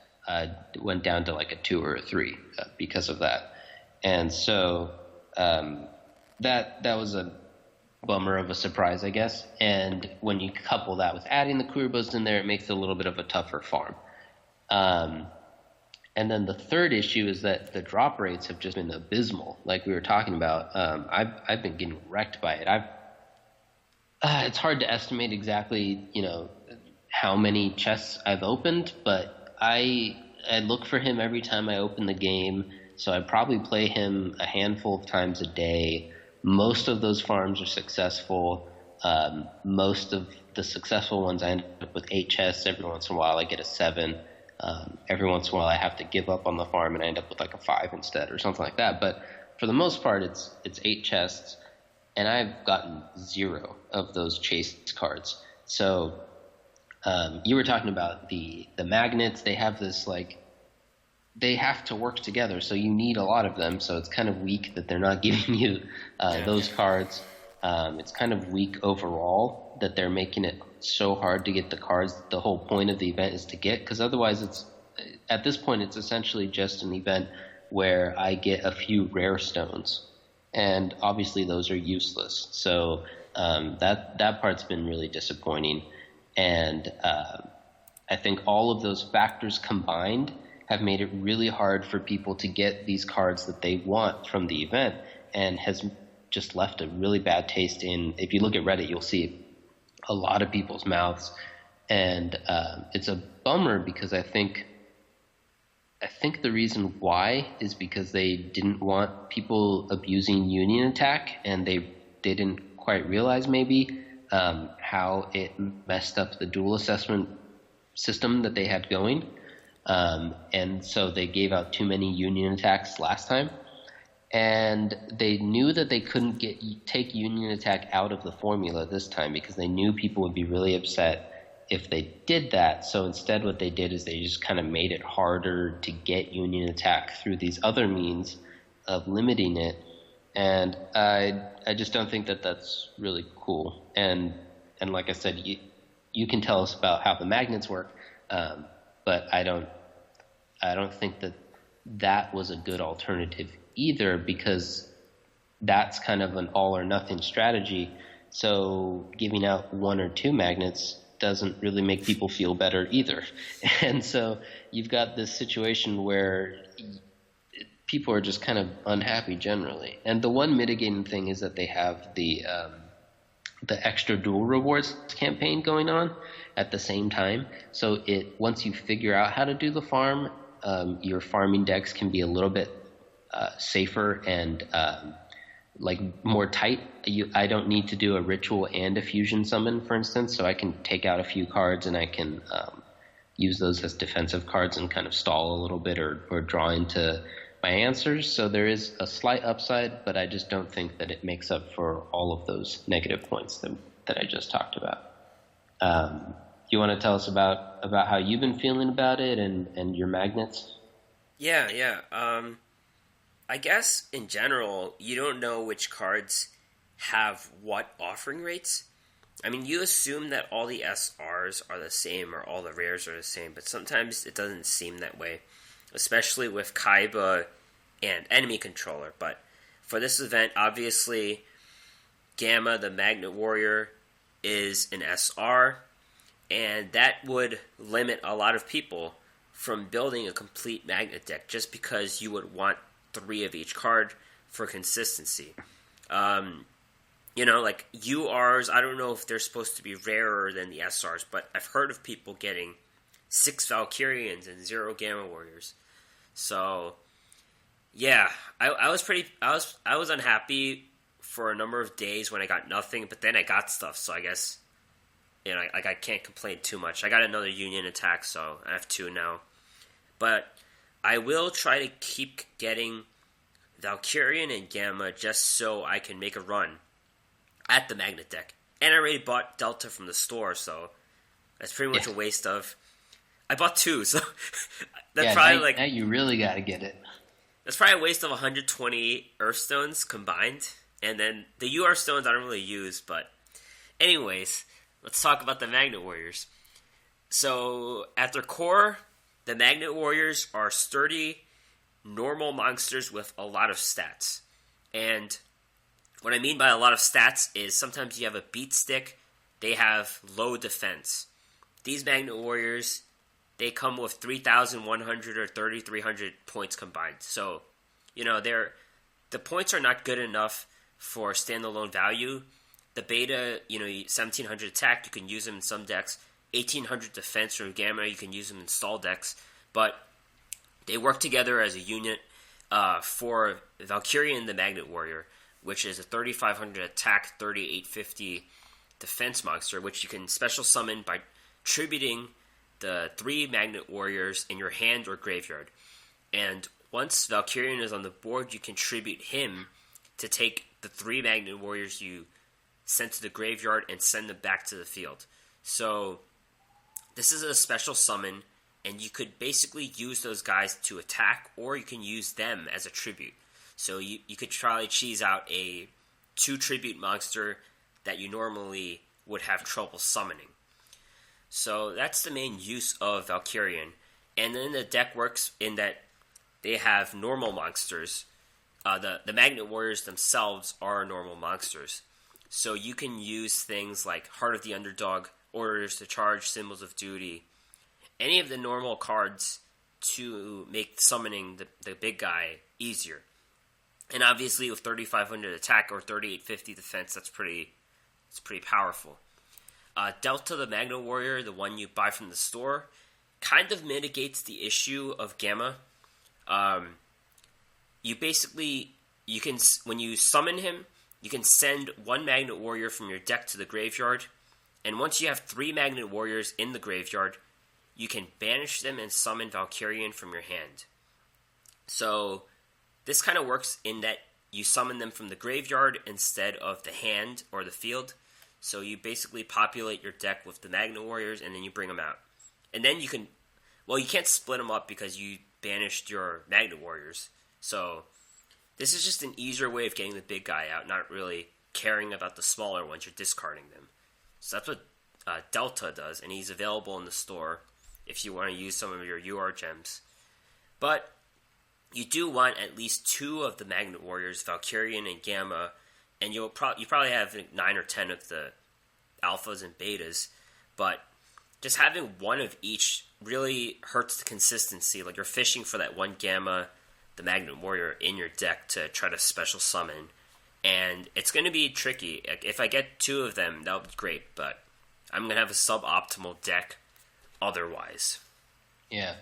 went down to like a 2 or a 3 because of that. And so that was a bummer of a surprise, I guess. And when you couple that with adding the Kuribos in there, it makes it a little bit of a tougher farm. And then the third issue is that the drop rates have just been abysmal, like we were talking about. I've been getting wrecked by it. It's hard to estimate exactly, how many chests I've opened, but I look for him every time I open the game, so I probably play him a handful of times a day. Most of those farms are successful. Most of the successful ones I end up with 8 chests. Every once in a while I get a 7. Every once in a while I have to give up on the farm and I end up with like a 5 instead or something like that. But for the most part, it's 8 chests, and I've gotten 0 of those chase cards. So you were talking about the magnets. They have this they have to work together, so you need a lot of them. So it's kind of weak that they're not giving you those cards. It's kind of weak overall that they're making it so hard to get the cards. The whole point of the event is to get, because otherwise at this point it's essentially just an event where I get a few rare stones, and obviously those are useless. So that part's been really disappointing, and I think all of those factors combined have made it really hard for people to get these cards that they want from the event, and has just left a really bad taste in, if you look at Reddit, you'll see a lot of people's mouths. And it's a bummer, because I think the reason why is because they didn't want people abusing Union Attack, and they didn't quite realize maybe how it messed up the dual assessment system that they had going. And so they gave out too many Union Attacks last time. And they knew that they couldn't take Union Attack out of the formula this time, because they knew people would be really upset if they did that. So instead what they did is they just kind of made it harder to get Union Attack through these other means of limiting it. And I just don't think that that's really cool. And like I said, you can tell us about how the magnets work, but I don't think that was a good alternative either, because that's kind of an all or nothing strategy. So giving out 1 or 2 magnets doesn't really make people feel better either. And so you've got this situation where people are just kind of unhappy generally. And the one mitigating thing is that they have the extra duel rewards campaign going on at the same time. So once you figure out how to do the farm, your farming decks can be a little bit safer and like more tight. I don't need to do a ritual and a fusion summon, for instance, so I can take out a few cards and I can use those as defensive cards and kind of stall a little bit or draw into my answers. So there is a slight upside, but I just don't think that it makes up for all of those negative points that I just talked about. You want to tell us about how you've been feeling about it and your magnets? Yeah. I guess in general, you don't know which cards have what offering rates. I mean, you assume that all the SRs are the same or all the rares are the same, but sometimes it doesn't seem that way, especially with Kaiba and Enemy Controller. But for this event, obviously, Gamma, the Magnet Warrior, is an SR, and that would limit a lot of people from building a complete Magnet deck just because you would want 3 of each card for consistency. Like URs, I don't know if they're supposed to be rarer than the SRs, but I've heard of people getting 6 Valkyrians and 0 Gamma Warriors. So, yeah, I was unhappy for a number of days when I got nothing, but then I got stuff, so I guess, I can't complain too much. I got another Union Attack, so I have 2 now. But I will try to keep getting Valkyrian and Gamma just so I can make a run at the Magnet deck. And I already bought Delta from the store, so that's pretty much a waste of... I bought 2, so that's probably now you really got to get it. That's probably a waste of 120 Earth Stones combined. And then the UR Stones I don't really use, but... Anyways, let's talk about the Magnet Warriors. So, at their core, the Magnet Warriors are sturdy, normal monsters with a lot of stats. And what I mean by a lot of stats is sometimes you have a beat stick, they have low defense. These Magnet Warriors, they come with 3,100 or 3,300 points combined. So, the points are not good enough for standalone value. The beta, 1,700 attack, you can use them in some decks. 1,800 defense or Gamma, you can use them in stall decks. But they work together as a unit for Valkyrian the Magnet Warrior, which is a 3,500 attack, 3,850 defense monster, which you can special summon by tributing the 3 Magnet Warriors in your hand or graveyard. And once Valkyrian is on the board, you can tribute him to take the 3 Magnet Warriors you sent to the graveyard and send them back to the field. So this is a special summon, and you could basically use those guys to attack, or you can use them as a tribute. So you could try to cheese out a 2 tribute monster that you normally would have trouble summoning. So that's the main use of Valkyrian. And then the deck works in that they have normal monsters. The Magnet Warriors themselves are normal monsters. So you can use things like Heart of the Underdog, Orders to Charge, Symbols of Duty, any of the normal cards to make summoning the big guy easier. And obviously with 3,500 attack or 3,850 defense, it's pretty powerful. Delta the Magnet Warrior, the one you buy from the store, kind of mitigates the issue of Gamma. You can, when you summon him, you can send 1 Magnet Warrior from your deck to the graveyard, and once you have 3 Magnet Warriors in the graveyard, you can banish them and summon Valkyrian from your hand. So this kind of works in that you summon them from the graveyard instead of the hand or the field. So you basically populate your deck with the Magnet Warriors, and then you bring them out. And then you can... Well, you can't split them up because you banished your Magnet Warriors. So this is just an easier way of getting the big guy out, not really caring about the smaller ones. You're discarding them. So that's what Delta does, and he's available in the store if you want to use some of your UR gems. But you do want at least 2 of the Magnet Warriors, Valkyrian and Gamma, and you probably have 9 or 10 of the Alphas and Betas, but just having 1 of each really hurts the consistency. Like, you're fishing for that 1 Gamma, the Magnet Warrior, in your deck to try to special summon, and it's going to be tricky. If I get 2 of them, that would be great, but I'm going to have a suboptimal deck otherwise. Yeah,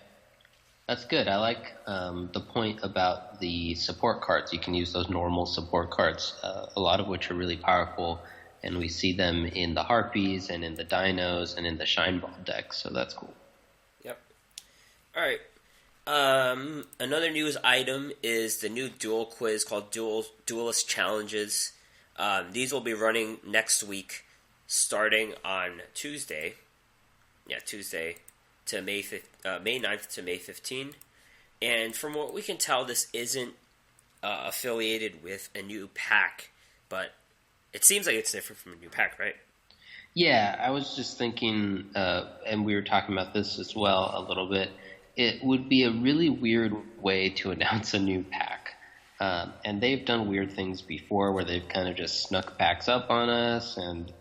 that's good. I like the point about the support cards. You can use those normal support cards, a lot of which are really powerful, and we see them in the Harpies and in the Dinos and in the Shine Ball deck, so that's cool. Yep. All right. Another news item is the new duel quiz called Duelist Challenges. These will be running next week, starting on Tuesday. Yeah, Tuesday to May 9th to May 15th. And from what we can tell, this isn't affiliated with a new pack, but it seems like it's different from a new pack, right? Yeah, I was just thinking, and we were talking about this as well a little bit, it would be a really weird way to announce a new pack. And they've done weird things before where they've kind of just snuck packs up on us, and,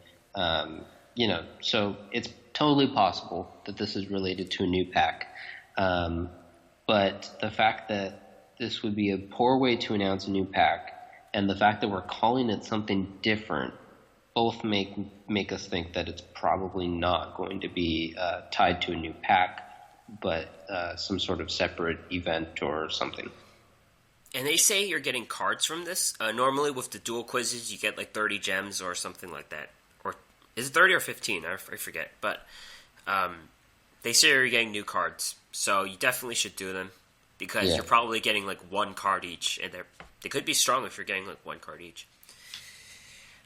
so it's totally possible that this is related to a new pack. But the fact that this would be a poor way to announce a new pack, and the fact that we're calling it something different, both make us think that it's probably not going to be tied to a new pack, but some sort of separate event or something. And they say you're getting cards from this. Normally with the dual quizzes, you get like 30 gems or something like that. Or is it 30 or 15? I forget. But they say you're getting new cards. So you definitely should do them, because you're probably getting like 1 card each. And they could be strong if you're getting like 1 card each.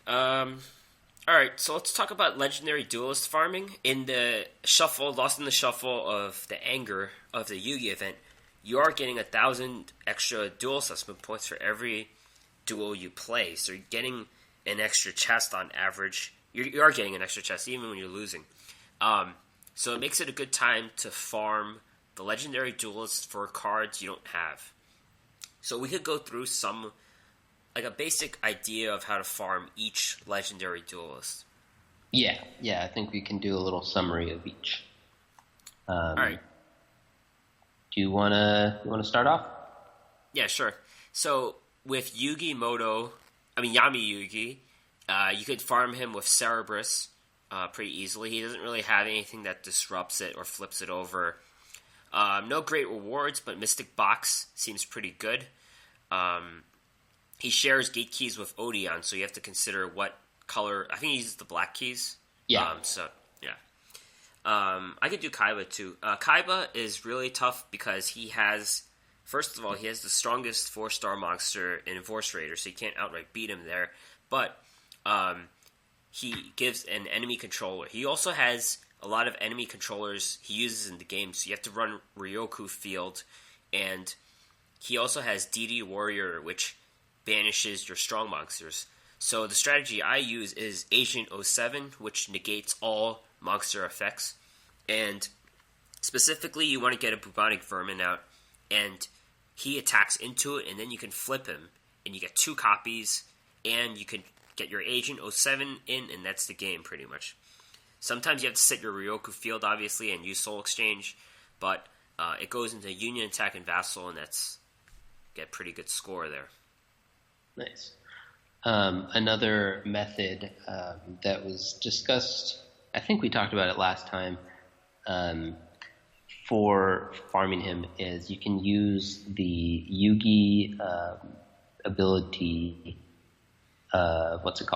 Alright, so let's talk about legendary duelist farming. In the shuffle, Lost in the Shuffle of the Anger of the Yugi event, you are getting 1,000 extra duel assessment points for every duel you play. So you're getting an extra chest on average. You are getting an extra chest even when you're losing. So it makes it a good time to farm the legendary duelist for cards you don't have. So we could go through like a basic idea of how to farm each legendary duelist. Yeah, I think we can do a little summary of each. All right. Do you wanna start off? Yeah, sure. So with Yami Yugi, you could farm him with Cerberus pretty easily. He doesn't really have anything that disrupts it or flips it over. No great rewards, but Mystic Box seems pretty good. He shares gate keys with Odeon, so you have to consider what color. I think he uses the black keys. Yeah. I could do Kaiba too. Kaiba is really tough because first of all, he has the strongest 4-star monster in Force Raider, so you can't outright beat him there. But he gives an enemy controller. He also has a lot of enemy controllers he uses in the game, so you have to run Ryoku Field, and he also has DD Warrior, which banishes your strong monsters. So the strategy I use is Agent 07, which negates all monster effects. And specifically, you want to get a Bubonic Vermin out, and he attacks into it, and then you can flip him, and you get 2 copies, and you can get your Agent 07 in, and that's the game, pretty much. Sometimes you have to set your Ryoku Field, obviously, and use Soul Exchange, but it goes into Union Attack and Vassal, and that's get pretty good score there. Nice. Another method that was discussed, I think we talked about it last time, for farming him is you can use the Yugi ability,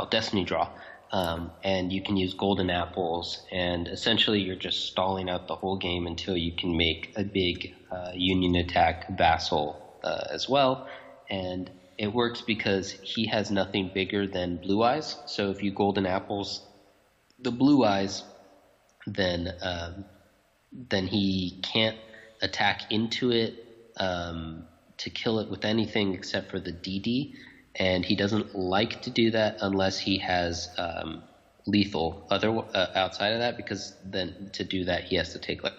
Destiny Draw, and you can use golden apples, and essentially you're just stalling out the whole game until you can make a big Union Attack Vassal as well, and it works because he has nothing bigger than Blue Eyes. So if you golden apples the blue eyes, then he can't attack into it to kill it with anything except for the DD, and he doesn't like to do that unless he has lethal outside of that, because then to do that he has to take like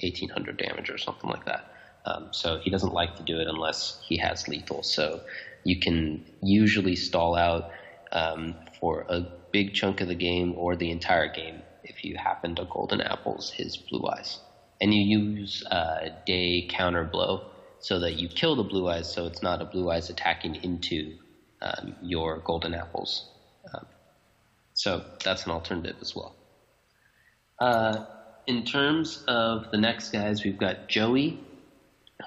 1,800 damage or something like that. So he doesn't like to do it unless he has lethal. So you can usually stall out for a big chunk of the game or the entire game if you happen to golden apples his blue eyes. And you use day counter blow so that you kill the blue eyes, so it's not a blue eyes attacking into your golden apples. So that's an alternative as well. In terms of the next guys, we've got Joey,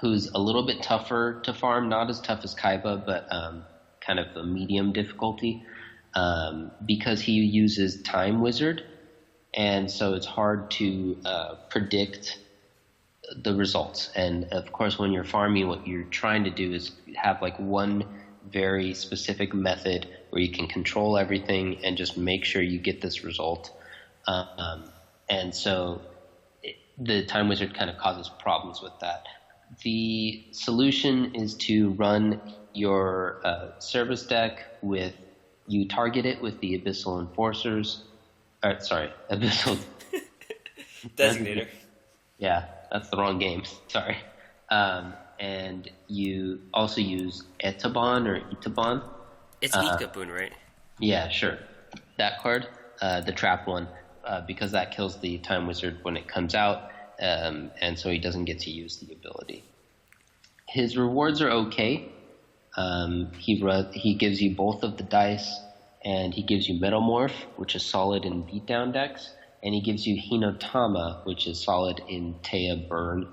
who's a little bit tougher to farm, not as tough as Kaiba, but kind of a medium difficulty, because he uses Time Wizard, and so it's hard to predict the results. And of course, when you're farming, what you're trying to do is have like one very specific method where you can control everything and just make sure you get this result. And so the Time Wizard kind of causes problems with that. The solution is to run your service deck with, you target it with the Abyssal Enforcers. Abyssal Designator. Yeah, that's the wrong game. Sorry. And you also use Etabon or Itabon. It's Ikabun, right? Yeah, sure. That card, the trap one, because that kills the Time Wizard when it comes out, and so he doesn't get to use the ability. His rewards are okay. He gives you both of the dice, and he gives you Metamorph, which is solid in beatdown decks, and he gives you Hinotama, which is solid in Taya Burn.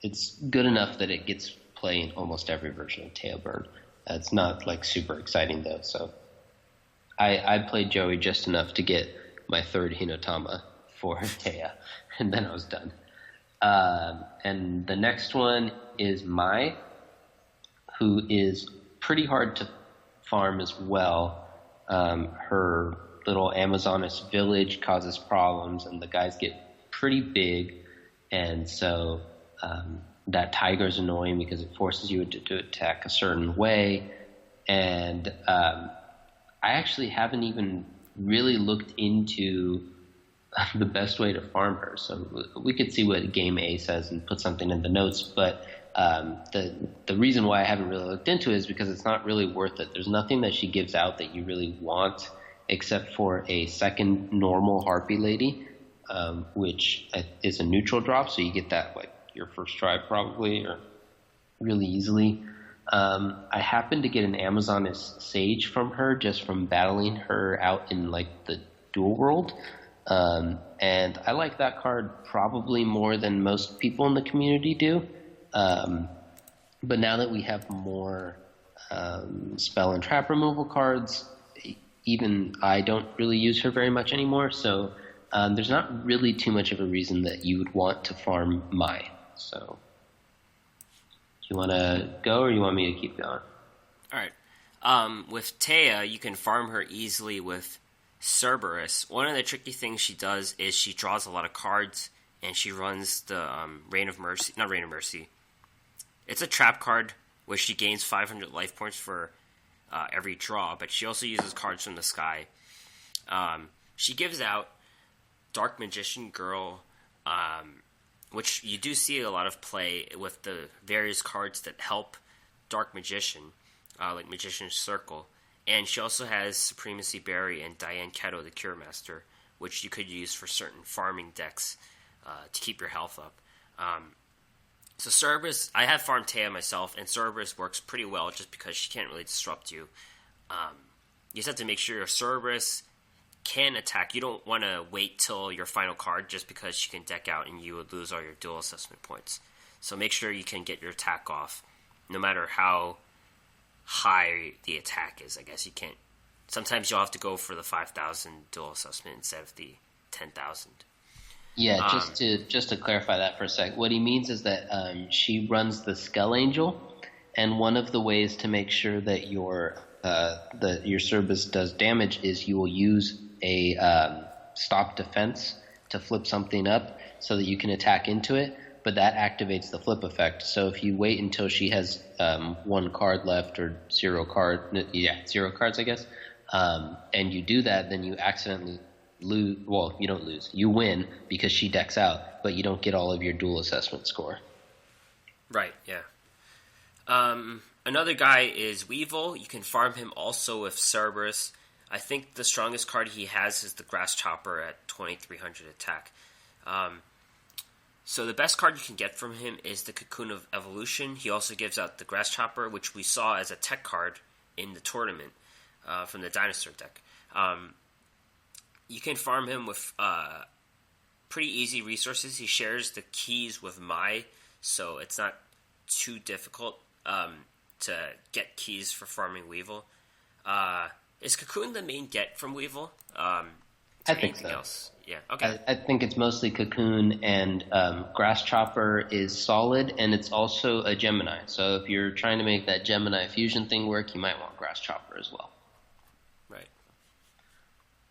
It's good enough that it gets play in almost every version of Taya Burn. It's not like super exciting though, so I played Joey just enough to get my third Hinotama for Taya, and then I was done. And the next one is Mai, who is pretty hard to farm as well. Her little Amazoness village causes problems, and the guys get pretty big, and so that tiger's annoying because it forces you to attack a certain way. And I actually haven't even really looked into the best way to farm her, so we could see what Game A says and put something in the notes, but the reason why I haven't really looked into it is because it's not really worth it. There's nothing that she gives out that you really want except for a second normal Harpy Lady, which is a neutral drop, so you get that like your first try probably, or really easily. I happened to get an Amazoness Sage from her just from battling her out in like the Duel World, and I like that card probably more than most people in the community do. But now that we have more spell and trap removal cards, even I don't really use her very much anymore, so there's not really too much of a reason that you would want to farm Mai. So, do you want to go or you want me to keep going? All right. With Taya, you can farm her easily with Cerberus. One of the tricky things she does is she draws a lot of cards, and she runs the Rain of Mercy. It's a trap card where she gains 500 life points for every draw, but she also uses cards from the sky. She gives out Dark Magician Girl, which you do see a lot of play with the various cards that help Dark Magician, like Magician's Circle. And she also has Supremacy Berry and Diane Keto, the Cure Master, which you could use for certain farming decks to keep your health up. So Cerberus, I have farmed Taya myself, and Cerberus works pretty well just because she can't really disrupt you. You just have to make sure your Cerberus can attack. You don't want to wait till your final card just because she can deck out and you would lose all your duel assessment points. So make sure you can get your attack off no matter how high the attack is. I guess you can't. Sometimes you'll have to go for the 5,000 duel assessment instead of the 10,000. Yeah, just to clarify that for a sec, what he means is that she runs the Skull Angel, and one of the ways to make sure that your your Cerberus does damage is you will use a stop defense to flip something up so that you can attack into it, but that activates the flip effect. So if you wait until she has 1 card left or 0 cards, I guess, and you do that, then you accidentally lose. Well, you don't lose. You win because she decks out, but you don't get all of your duel assessment score. Right, yeah. Another guy is Weevil. You can farm him also with Cerberus. I think the strongest card he has is the Grass Chopper at 2300 attack. So the best card you can get from him is the Cocoon of Evolution. He also gives out the Grass Chopper, which we saw as a tech card in the tournament from the Dinosaur deck. You can farm him with pretty easy resources. He shares the keys with Mai, so it's not too difficult to get keys for farming Weevil. Is Cocoon the main get from Weevil? I think so. Else? Yeah, okay. I think it's mostly Cocoon, and Grass Chopper is solid, and it's also a Gemini. So if you're trying to make that Gemini fusion thing work, you might want Grass Chopper as well. Right.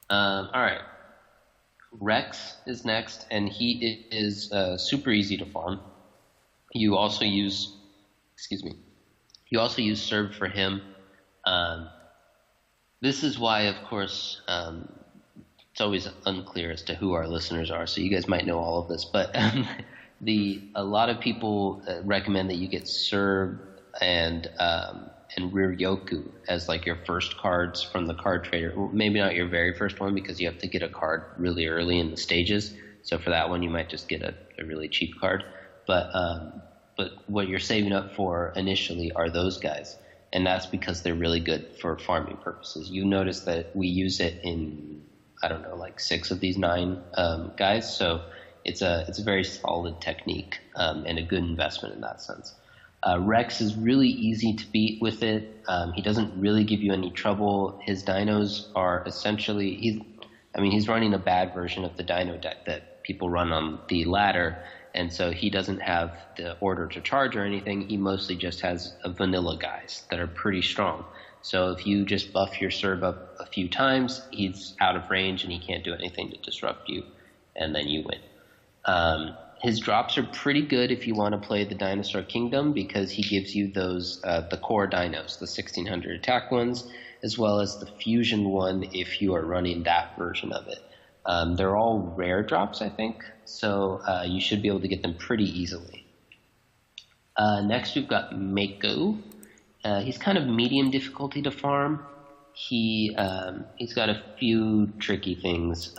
All right. Rex is next, and he is super easy to farm. You also use Serve for him. This is why, of course, it's always unclear as to who our listeners are, so you guys might know all of this. But a lot of people recommend that you get Serve and Ryoku as like your first cards from the card trader. Well, maybe not your very first one because you have to get a card really early in the stages. So for that one, you might just get a really cheap card. But what you're saving up for initially are those guys. And that's because they're really good for farming purposes. You notice that we use it in, I don't know, like 6 of these 9 guys. So it's a very solid technique and a good investment in that sense. Rex is really easy to beat with it. He doesn't really give you any trouble. His dinos are essentially he's running a bad version of the dino deck that people run on the ladder. And so he doesn't have the order to charge or anything. He mostly just has vanilla guys that are pretty strong. So if you just buff your Serb up a few times, he's out of range and he can't do anything to disrupt you, and then you win. His drops are pretty good if you want to play the Dinosaur Kingdom because he gives you those the core dinos, the 1600 attack ones, as well as the fusion one if you are running that version of it. They're all rare drops, I think, so you should be able to get them pretty easily. Next, we've got Mako. He's kind of medium difficulty to farm. He's got a few tricky things,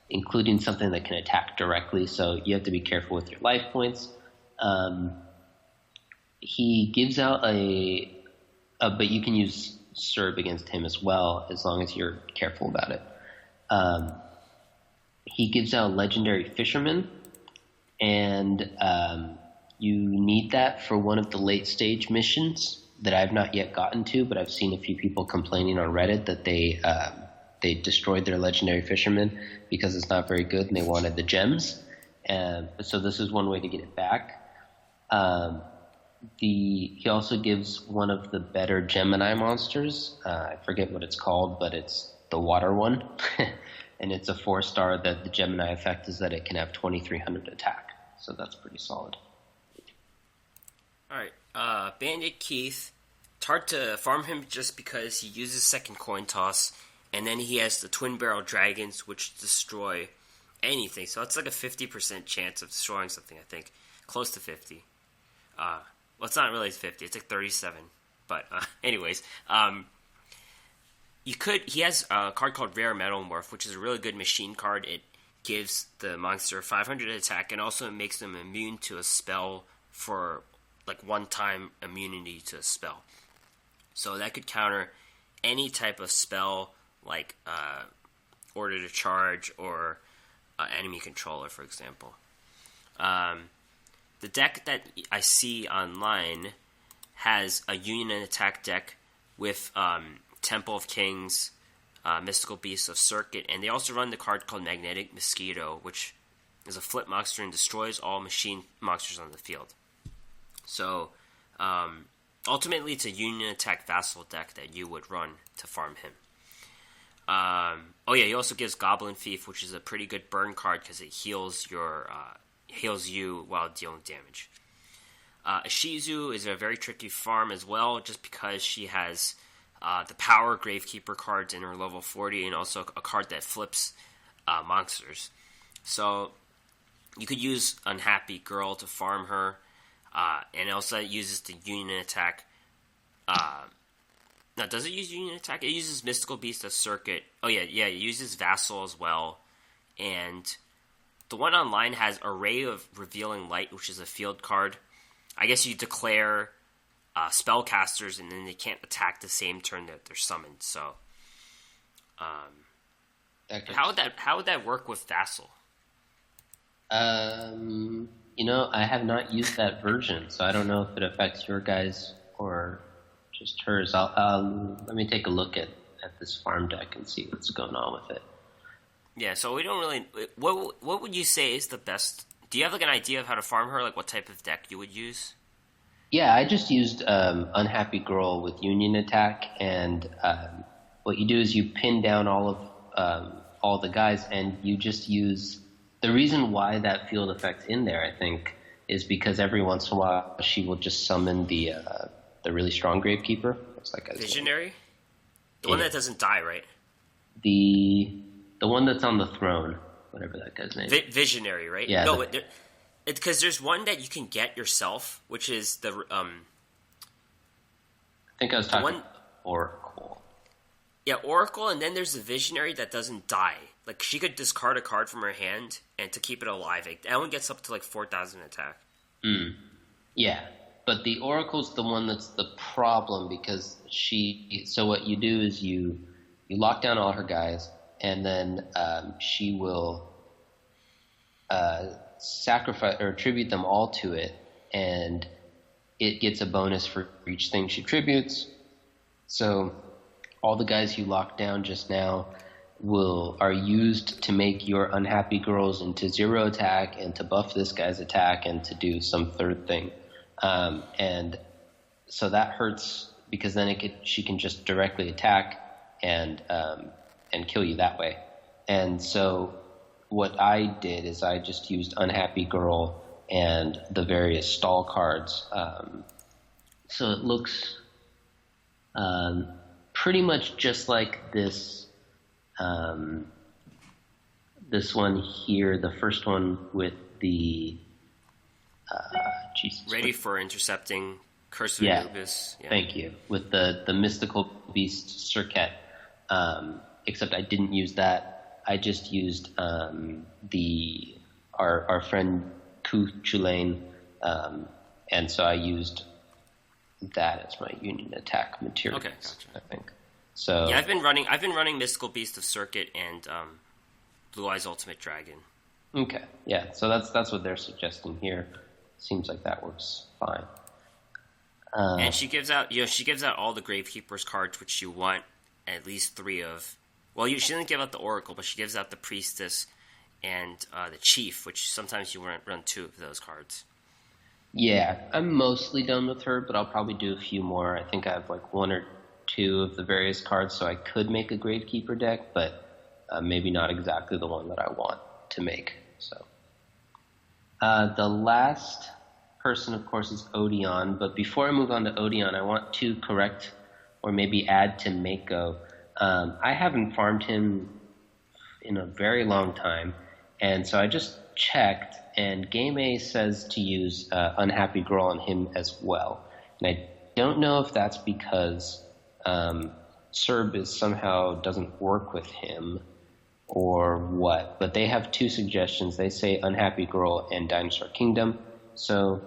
including something that can attack directly, so you have to be careful with your life points. He gives out but you can use Serb against him as well, as long as you're careful about it. He gives out Legendary Fisherman, and you need that for one of the late stage missions that I've not yet gotten to, but I've seen a few people complaining on Reddit that they destroyed their Legendary Fisherman because it's not very good and they wanted the gems. So this is one way to get it back. He also gives one of the better Gemini monsters. I forget what it's called, but it's the water one. And it's a 4-star that the Gemini effect is that it can have 2300 attack. So that's pretty solid. Alright, Bandit Keith. It's hard to farm him just because he uses second coin toss, and then he has the Twin Barrel Dragons, which destroy anything. So it's like a 50% chance of destroying something, I think. Close to 50. Well, it's not really 50. It's like 37. But anyways, he has a card called Rare Metalmorph, which is a really good machine card. It gives the monster 500 attack, and also it makes them immune to a spell for like one-time immunity to a spell. So that could counter any type of spell, like Order to Charge or Enemy Controller, for example. The deck that I see online has a Union and Attack deck with Temple of Kings, Mystical Beasts of Circuit, and they also run the card called Magnetic Mosquito, which is a flip monster and destroys all machine monsters on the field. So ultimately, it's a Union Attack Vassal deck that you would run to farm him. He also gives Goblin Thief, which is a pretty good burn card because it heals you while dealing damage. Shizu is a very tricky farm as well, just because she has the power Gravekeeper cards in her level 40, and also a card that flips monsters. So you could use Unhappy Girl to farm her, and also it uses the Union Attack. Now, does it use Union Attack? It uses Mystical Beast as Circuit. Oh, yeah, it uses Vassal as well. And the one online has Array of Revealing Light, which is a field card. I guess you declare spellcasters, and then they can't attack the same turn that they're summoned. So, how would that work with Vassal? I have not used that version, so I don't know if it affects your guys or just hers. Let me take a look at this farm deck and see what's going on with it. Yeah, so we don't really. What would you say is the best? Do you have an idea of how to farm her? Like what type of deck you would use? Yeah, I just used Unhappy Girl with Union Attack, and what you do is you pin down all the guys, and you just use. The reason why that field effect's in there, I think, is because every once in a while she will just summon the really strong Gravekeeper. It's like a Visionary? The one that doesn't die, right? The one that's on the throne, whatever that guy's name. Visionary, right? Yeah. No, because there's one that you can get yourself, which is the I think I was talking Oracle. Yeah, Oracle, and then there's the Visionary that doesn't die. Like, she could discard a card from her hand and to keep it alive. That one gets up to 4,000 attack. Yeah, but the Oracle's the one that's the problem because so what you do is you lock down all her guys, and then she will sacrifice or tribute them all to it, and it gets a bonus for each thing she tributes. So all the guys you locked down just now are used to make your Unhappy Girls into 0 attack and to buff this guy's attack and to do some third thing. And so that hurts because then she can just directly attack and kill you that way. And so what I did is I just used Unhappy Girl and the various stall cards. So it looks pretty much just like this one here, the first one with the ready for intercepting Curse of Anubis. Yeah. Thank you. With the Mystical Beast Circuit, except I didn't use that. I just used our friend Ku Chulain, and so I used that as my Union Attack material. Okay, gotcha. I think. So yeah, I've been running Mystical Beast of Circuit and Blue Eyes Ultimate Dragon. Okay, yeah. So that's what they're suggesting here. Seems like that works fine. And she gives out all the Gravekeeper's cards, which you want at least 3 of. Well, she doesn't give out the Oracle, but she gives out the Priestess and the Chief, which sometimes you run 2 of those cards. Yeah, I'm mostly done with her, but I'll probably do a few more. I think I have 1 or 2 of the various cards, so I could make a Gravekeeper deck, but maybe not exactly the one that I want to make. So the last person, of course, is Odeon, but before I move on to Odeon, I want to correct or maybe add to Mako. I haven't farmed him in a very long time, and so I just checked, and Game A says to use Unhappy Girl on him as well. And I don't know if that's because Serb somehow doesn't work with him or what, but they have 2 suggestions. They say Unhappy Girl and Dinosaur Kingdom. So,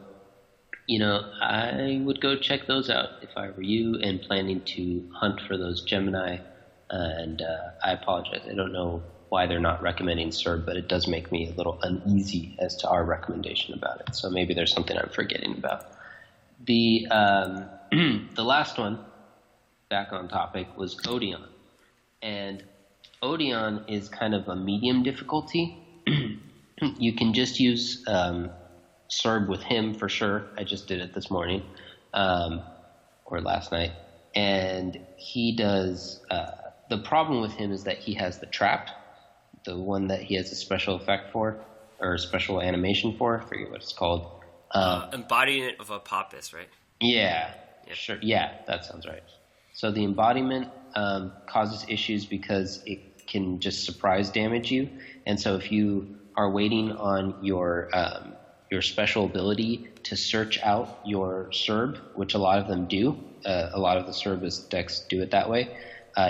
I would go check those out if I were you and planning to hunt for those Gemini. And I apologize. I don't know why they're not recommending Serb, but it does make me a little uneasy as to our recommendation about it. So maybe there's something I'm forgetting about. The last one, back on topic, was Odeon. And Odeon is kind of a medium difficulty. You can just use Serb with him for sure. I just did it this morning. or last night, and he does. The problem with him is that he has the trap, the one that he has a special effect for, or a special animation for. I forget what it's called. Embodiment of Apophis, right? Yeah, Yep. sure. Yeah, that sounds right. So the embodiment causes issues because it can just surprise damage you, and so if you are waiting on your special ability to search out your Serb, which a lot of them do, a lot of the Serbist decks do it that way.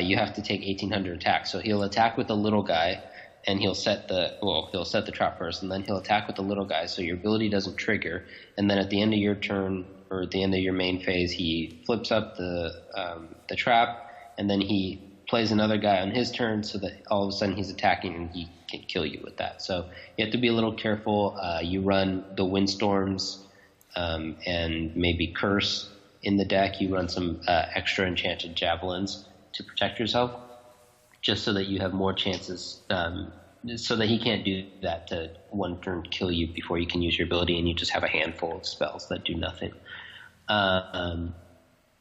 You have to take 1800 attack. So he'll attack with the little guy, and he'll set the trap first, and then he'll attack with the little guy, so your ability doesn't trigger. And then at the end of your turn, or at the end of your main phase, he flips up the trap, and then he plays another guy on his turn, so that all of a sudden he's attacking and he can kill you with that. So you have to be a little careful. You run the Windstorms and maybe Curse in the deck. You run some extra enchanted javelins to protect yourself, just so that you have more chances, so that he can't do that to one turn kill you before you can use your ability, and you just have a handful of spells that do nothing.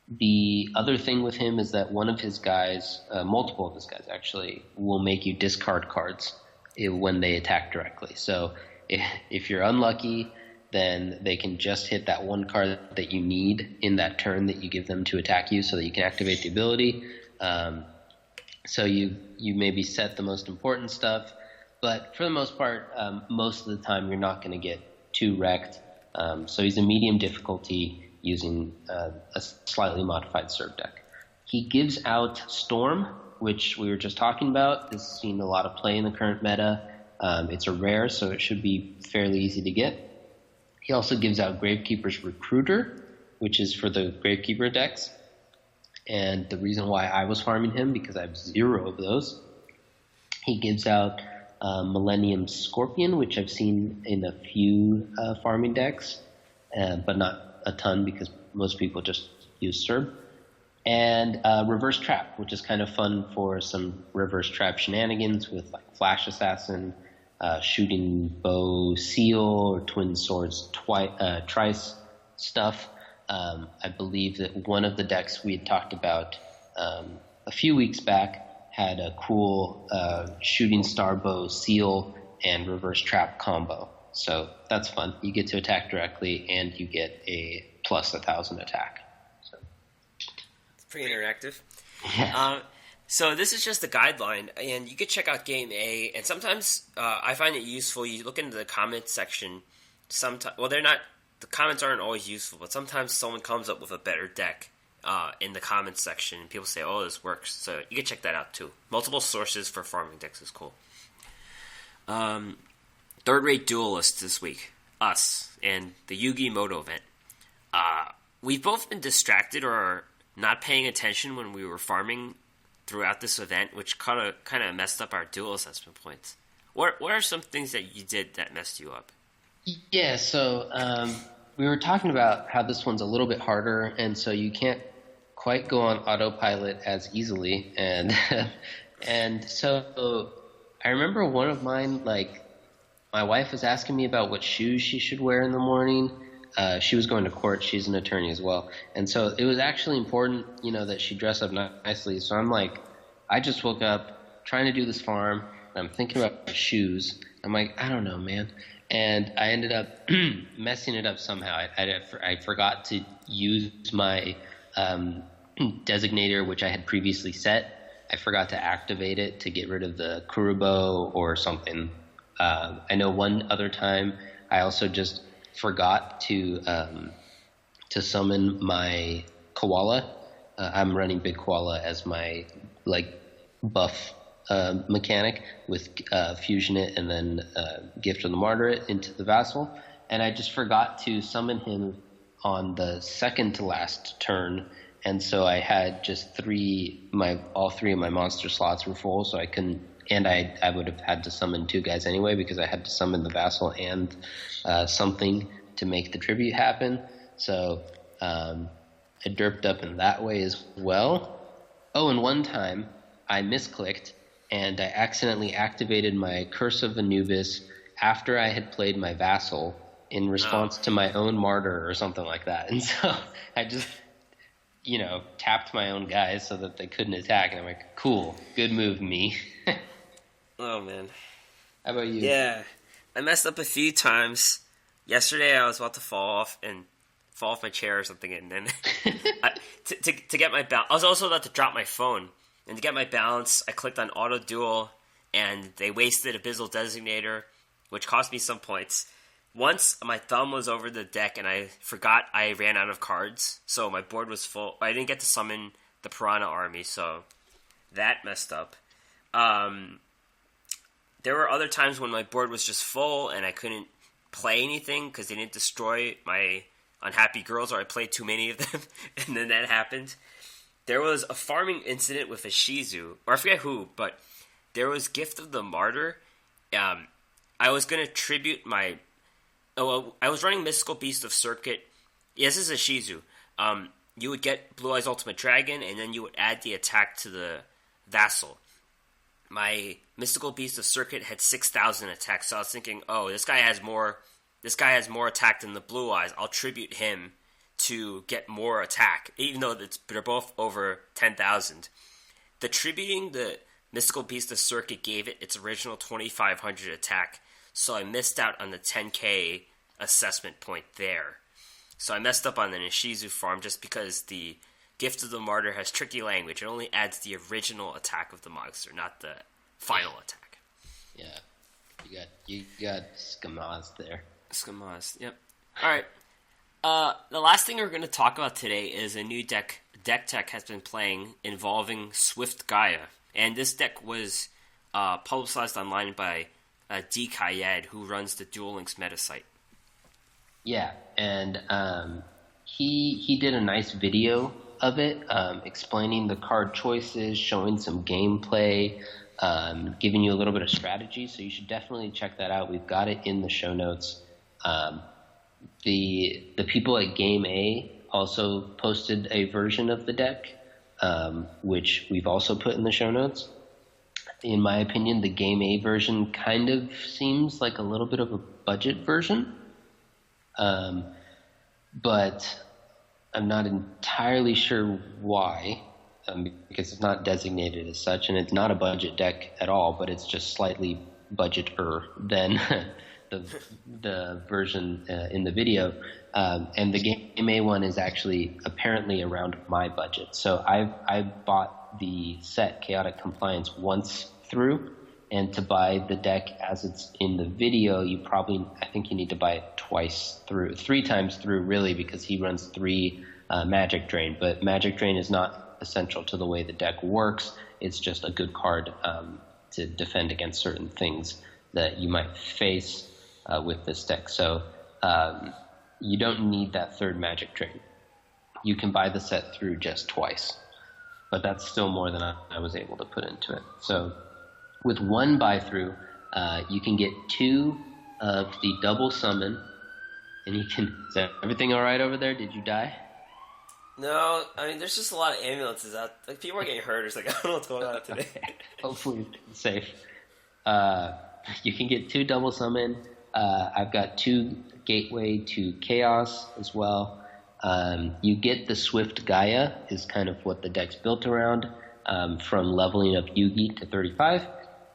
The other thing with him is that one of his guys, multiple of his guys actually, will make you discard cards when they attack directly. So if you're unlucky, then they can just hit that one card that you need in that turn that you give them to attack you, so that you can activate the ability. So you maybe set the most important stuff, but for the most part, most of the time you're not going to get too wrecked. So he's a medium difficulty using a slightly modified Serb deck. He gives out Storm, which we were just talking about. This has seen a lot of play in the current meta. It's a rare, so it should be fairly easy to get. He also gives out Gravekeeper's Recruiter, which is for the Gravekeeper decks. And the reason why I was farming him, because I have 0 of those. He gives out Millennium Scorpion, which I've seen in a few farming decks, but not a ton because most people just use Serb. And Reverse Trap, which is kind of fun for some Reverse Trap shenanigans with like Flash Assassin, Shooting Bow Seal, or Twin Swords Trice stuff. I believe that one of the decks we had talked about a few weeks back had a cool Shooting Star Bow Seal and Reverse Trap combo. So that's fun. You get to attack directly, and you get a plus 1,000 attack. So It's pretty interactive. yeah. So this is just the guideline, and you could check out Game A. And sometimes I find it useful. You look into the comments section. The comments aren't always useful, but sometimes someone comes up with a better deck in the comments section, and people say, "Oh, this works." So you can check that out too. Multiple sources for farming decks is cool. Third-rate Duelist this week, us, and the Yugi Muto event. We've both been distracted or not paying attention when we were farming throughout this event, which kind of messed up our duel assessment points. What are some things that you did that messed you up? Yeah, so we were talking about how this one's a little bit harder, and so you can't quite go on autopilot as easily. And and so I remember one of mine, like, my wife was asking me about what shoes she should wear in the morning. She was going to court. She's an attorney as well. And so it was actually important, that she dress up nicely. So I'm like, I just woke up trying to do this farm, and I'm thinking about shoes. I'm like, I don't know, man. And I ended up messing it up somehow. I forgot to use my designator, which I had previously set. I forgot to activate it to get rid of the Kurobo or something. I know one other time I also just forgot to summon my koala. I'm running Big Koala as my buff mechanic with Fusion It and then Gift of the Martyr it into the Vassal, and I just forgot to summon him on the second to last turn, and so I had just all three of my monster slots were full, so I couldn't. And I would have had to summon 2 guys anyway because I had to summon the Vassal and something to make the tribute happen. So I derped up in that way as well. Oh, and one time I misclicked and I accidentally activated my Curse of Anubis after I had played my Vassal in response to my own Martyr or something like that. And so tapped my own guys so that they couldn't attack, and I'm like, cool, good move, me. Oh, man. How about you? Yeah, I messed up a few times. Yesterday, I was about to fall off my chair or something, and then to get my balance, I was also about to drop my phone, and to get my balance, I clicked on Auto Duel, and they wasted Abyssal Designator, which cost me some points. Once, my thumb was over the deck, and I forgot I ran out of cards, so my board was full. I didn't get to summon the Piranha army, so that messed up. There were other times when my board was just full, and I couldn't play anything because they didn't destroy my unhappy girls, or I played too many of them, and then that happened. There was a farming incident with a Shizu, or I forget who, but there was Gift of the Martyr. I was going to tribute my... I was running Mystical Beast of Circuit. Yes, this is a Shizu. You would get Blue Eyes Ultimate Dragon, and then you would add the attack to the Vassal. My Mystical Beast of Circuit had 6,000 attack, so I was thinking, this guy has more attack than the Blue Eyes. I'll tribute him to get more attack, even though they're both over 10,000. The tributing the Mystical Beast of Circuit gave it its original 2,500 attack, so I missed out on the 10k assessment point there. So I messed up on the Nishizu farm just because the Gift of the Martyr has tricky language. It only adds the original attack of the monster, not the final attack. Yeah, you got Skamaz there. Skamaz, yep. All right. The last thing we're going to talk about today is a new deck Decktech has been playing involving Swift Gaia, and this deck was publicized online by D. Kayed, who runs the Duel Links meta site. Yeah, and he did a nice video of it, explaining the card choices, showing some gameplay, giving you a little bit of strategy, so you should definitely check that out. We've got it in the show notes. The people at Game A also posted a version of the deck, which we've also put in the show notes. In my opinion, the Game A version kind of seems like a little bit of a budget version, but I'm not entirely sure why, because it's not designated as such, and it's not a budget deck at all, but it's just slightly budget-er than the version in the video. And the Game A one is actually apparently around my budget. So I've bought the set Chaotic Compliance once through, and to buy the deck as it's in the video, I think you need to buy it three times through, really, because he runs 3 Magic Drain. But Magic Drain is not essential to the way the deck works. It's just a good card to defend against certain things that you might face with this deck. So you don't need that 3rd Magic Drain. You can buy the set through just twice, but that's still more than I was able to put into it. So with 1 buy through, you can get 2 of the double summon, and you can... Is everything all right over there? Did you die? No, I mean, there's just a lot of ambulances out. Like, people are getting hurt. It's like, I don't know what's going on today. Hopefully it's safe. You can get 2 double summon. I've got 2 gateway to chaos as well. You get the Swift Gaia is kind of what the deck's built around, from leveling up Yugi to 35.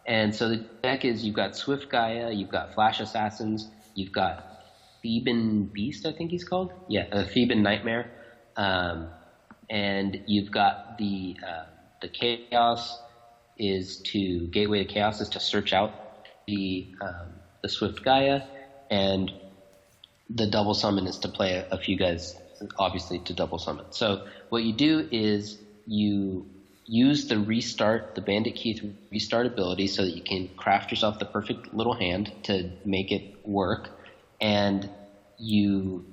And so the deck is, you've got Swift Gaia, you've got Flash Assassins, you've got Theban Beast, I think he's called. Yeah, Theban Nightmare. And you've got the Chaos is to, Gateway to Chaos is to search out the Swift Gaia, and the double summon is to play a few guys, obviously, to double summon. So what you do is you use the Bandit Keith restart ability so that you can craft yourself the perfect little hand to make it work, and you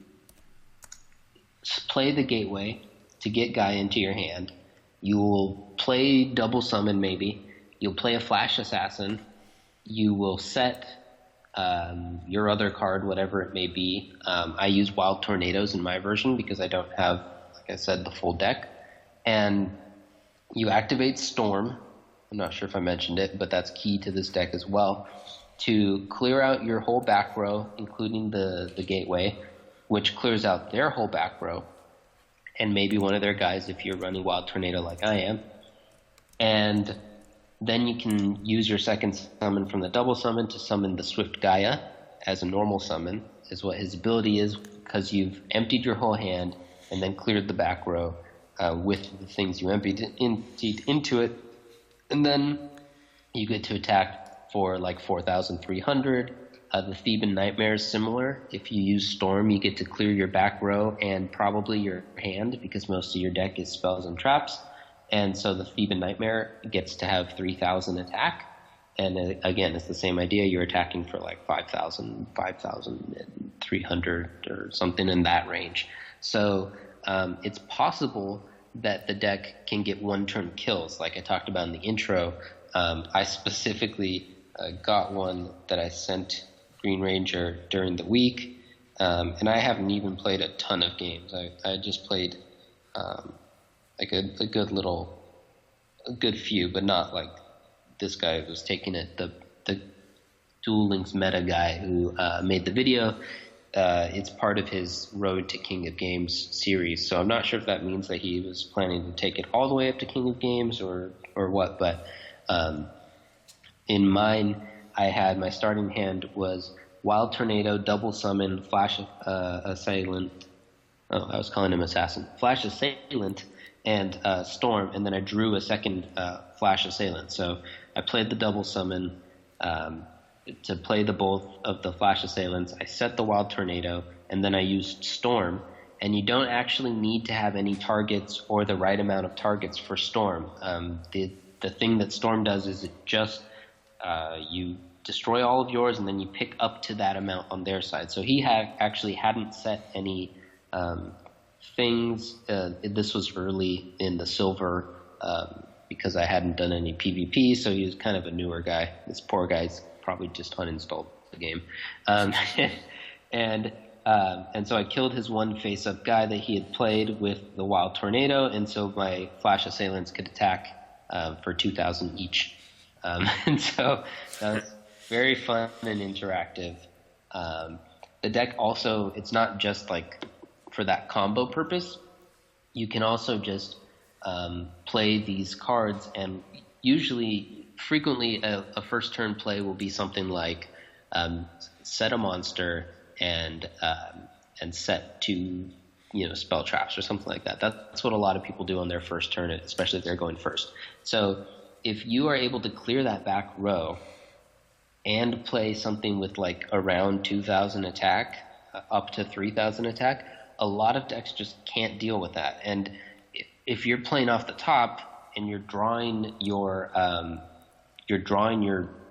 play the gateway to get Gaia into your hand. You will play double summon maybe. You'll play a Flash Assassin. You will set your other card, whatever it may be. I use Wild Tornadoes in my version because I don't have, like I said, the full deck. And you activate Storm. I'm not sure if I mentioned it, but that's key to this deck as well, to clear out your whole back row, including the gateway, which clears out their whole back row. and maybe one of their guys if you're running Wild Tornado like I am. And then you can use your second summon from the double summon to summon the Swift Gaia as a normal summon, is what his ability is, because you've emptied your whole hand and then cleared the back row with the things you emptied into it. And then you get to attack for like 4,300. The Theban Nightmare is similar. If you use Storm, you get to clear your back row and probably your hand, because most of your deck is spells and traps. And so the Theban Nightmare gets to have 3,000 attack. And again, it's the same idea. You're attacking for like 5,000, 5,300 or something in that range. So it's possible that the deck can get one-turn kills, like I talked about in the intro. I specifically got one that I sent GreenRanger during the week, and I haven't even played a ton of games. I just played like a good few, but not like this guy was taking it. The Duel Links meta guy who made the video. It's part of his Road to King of Games series, so I'm not sure if that means that he was planning to take it all the way up to King of Games or what, but in mine, I had my starting hand was Wild Tornado, Double Summon, Flash Assailant. Oh, I was calling him Assassin. Flash Assailant and Storm, and then I drew a second Flash Assailant. So I played the Double Summon to play the both of the Flash Assailants. I set the Wild Tornado, and then I used Storm. And you don't actually need to have any targets or the right amount of targets for Storm. The thing that Storm does is it just you destroy all of yours, and then you pick up to that amount on their side. So he actually hadn't set any things. This was early in the silver because I hadn't done any PvP, so he was kind of a newer guy. This poor guy's probably just uninstalled the game. And so I killed his one face-up guy that he had played with the Wild Tornado, and so my Flash Assailants could attack for 2,000 each. And so that was very fun and interactive. The deck also, it's not just like for that combo purpose. You can also just play these cards, and frequently a first turn play will be something like set a monster and set two spell traps or something like that. That's what a lot of people do on their first turn, especially if they're going first. So if you are able to clear that back row and play something with like around 2,000 attack, up to 3,000 attack, a lot of decks just can't deal with that. And if you're playing off the top and you're drawing your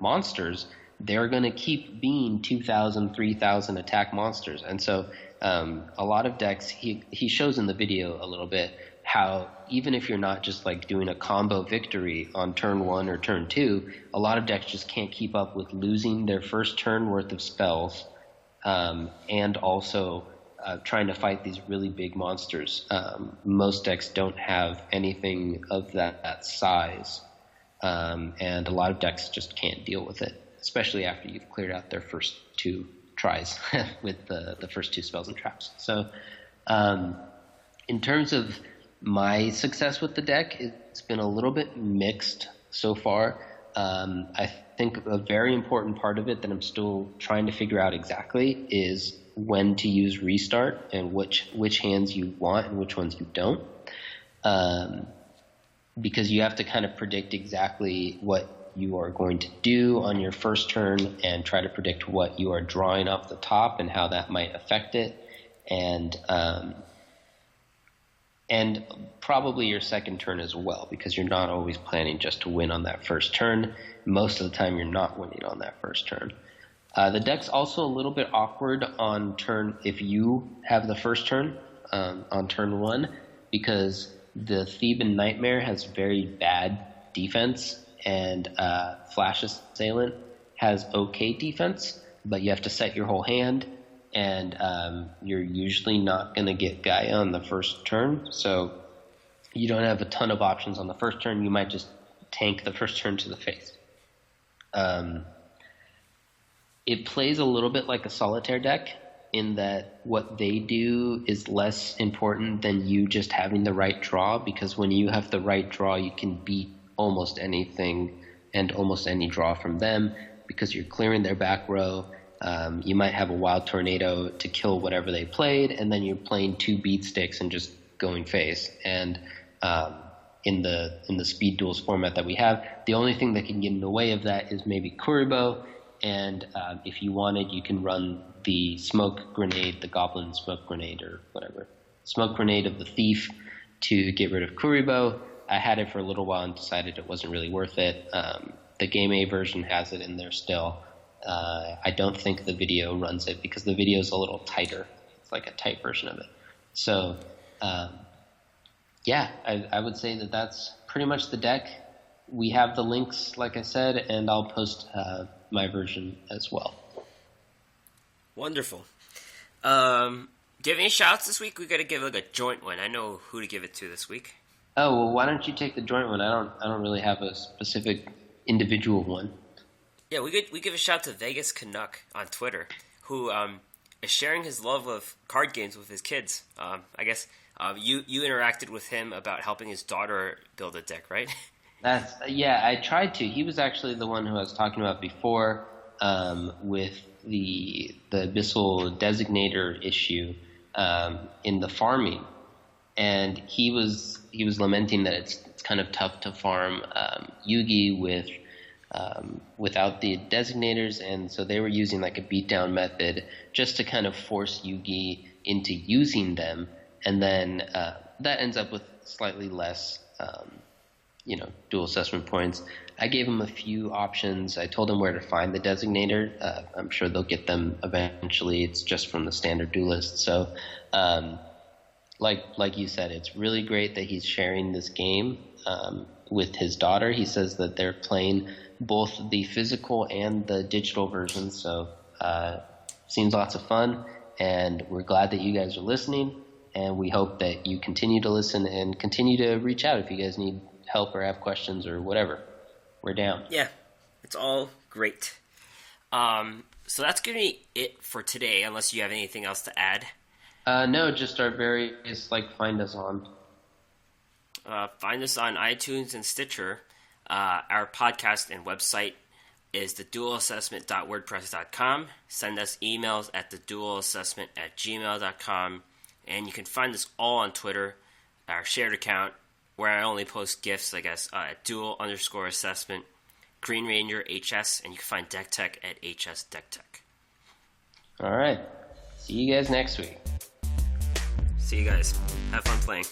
monsters, they're going to keep being 2,000, 3,000 attack monsters. And so a lot of decks, he shows in the video a little bit how even if you're not just like doing a combo victory on turn 1 or turn 2, a lot of decks just can't keep up with losing their first turn worth of spells and also trying to fight these really big monsters. Most decks don't have anything of that size, and a lot of decks just can't deal with it, especially after you've cleared out their first 2 tries with the first 2 spells and traps. So in terms of my success with the deck, it's been a little bit mixed so far. I think a very important part of it that I'm still trying to figure out exactly is when to use restart and which hands you want and which ones you don't. Because you have to kind of predict exactly what you are going to do on your first turn and try to predict what you are drawing off the top and how that might affect it. And probably your second turn as well, because you're not always planning just to win on that first turn. Most of the time you're not winning on that first turn. The deck's also a little bit awkward on turn if you have the first turn on turn 1, because the Theban Nightmare has very bad defense, and Flash Assailant has okay defense, but you have to set your whole hand, and you're usually not going to get Gaia on the first turn, so you don't have a ton of options on the first turn. You might just tank the first turn to the face. It plays a little bit like a solitaire deck in that what they do is less important than you just having the right draw, because when you have the right draw, you can beat almost anything and almost any draw from them because you're clearing their back row. You might have a wild tornado to kill whatever they played, and then you're playing 2 beat sticks and just going face. And in the speed duels format that we have, the only thing that can get in the way of that is maybe Kuriboh. And if you wanted, you can run the smoke grenade, the goblin smoke grenade or whatever, smoke grenade of the thief to get rid of Kuriboh. I had it for a little while and decided it wasn't really worth it. The Game A version has it in there still. I don't think the video runs it because the video is a little tighter. It's like a tight version of it. So, yeah, I would say that that's pretty much the deck. We have the links, like I said, and I'll post my version as well. Wonderful. Do you have any shouts this week? We got to give like a joint one. I know who to give it to this week. Oh, well, why don't you take the joint one? I don't really have a specific individual one. Yeah, we give a shout to Vegas Canuck on Twitter, who is sharing his love of card games with his kids. I guess you interacted with him about helping his daughter build a deck, right? Yeah, I tried to. He was actually the one who I was talking about before with the Abyssal Designator issue in the farming, and he was lamenting that it's kind of tough to farm Yugi without the designators, and so they were using like a beatdown method just to kind of force Yugi into using them, and then that ends up with slightly less dual assessment points. I gave him a few options. I told him where to find the designator. I'm sure they'll get them eventually. It's just from the standard Duelist. So, like you said, it's really great that he's sharing this game with his daughter. He says that they're playing both the physical and the digital version. So, seems lots of fun. And we're glad that you guys are listening. And we hope that you continue to listen and continue to reach out if you guys need help or have questions or whatever. We're down. Yeah, it's all great. So that's going to be it for today, unless you have anything else to add. No, just our various, find us on. Find us on iTunes and Stitcher. Our podcast and website is theduelassessment.wordpress.com. Send us emails at theduelassessment@gmail.com. And you can find us all on Twitter, our shared account, where I only post GIFs, I guess, at duel_assessment, GreenRanger HS, and you can find Decktech at HS Decktech. All right. See you guys next week. See you guys. Have fun playing.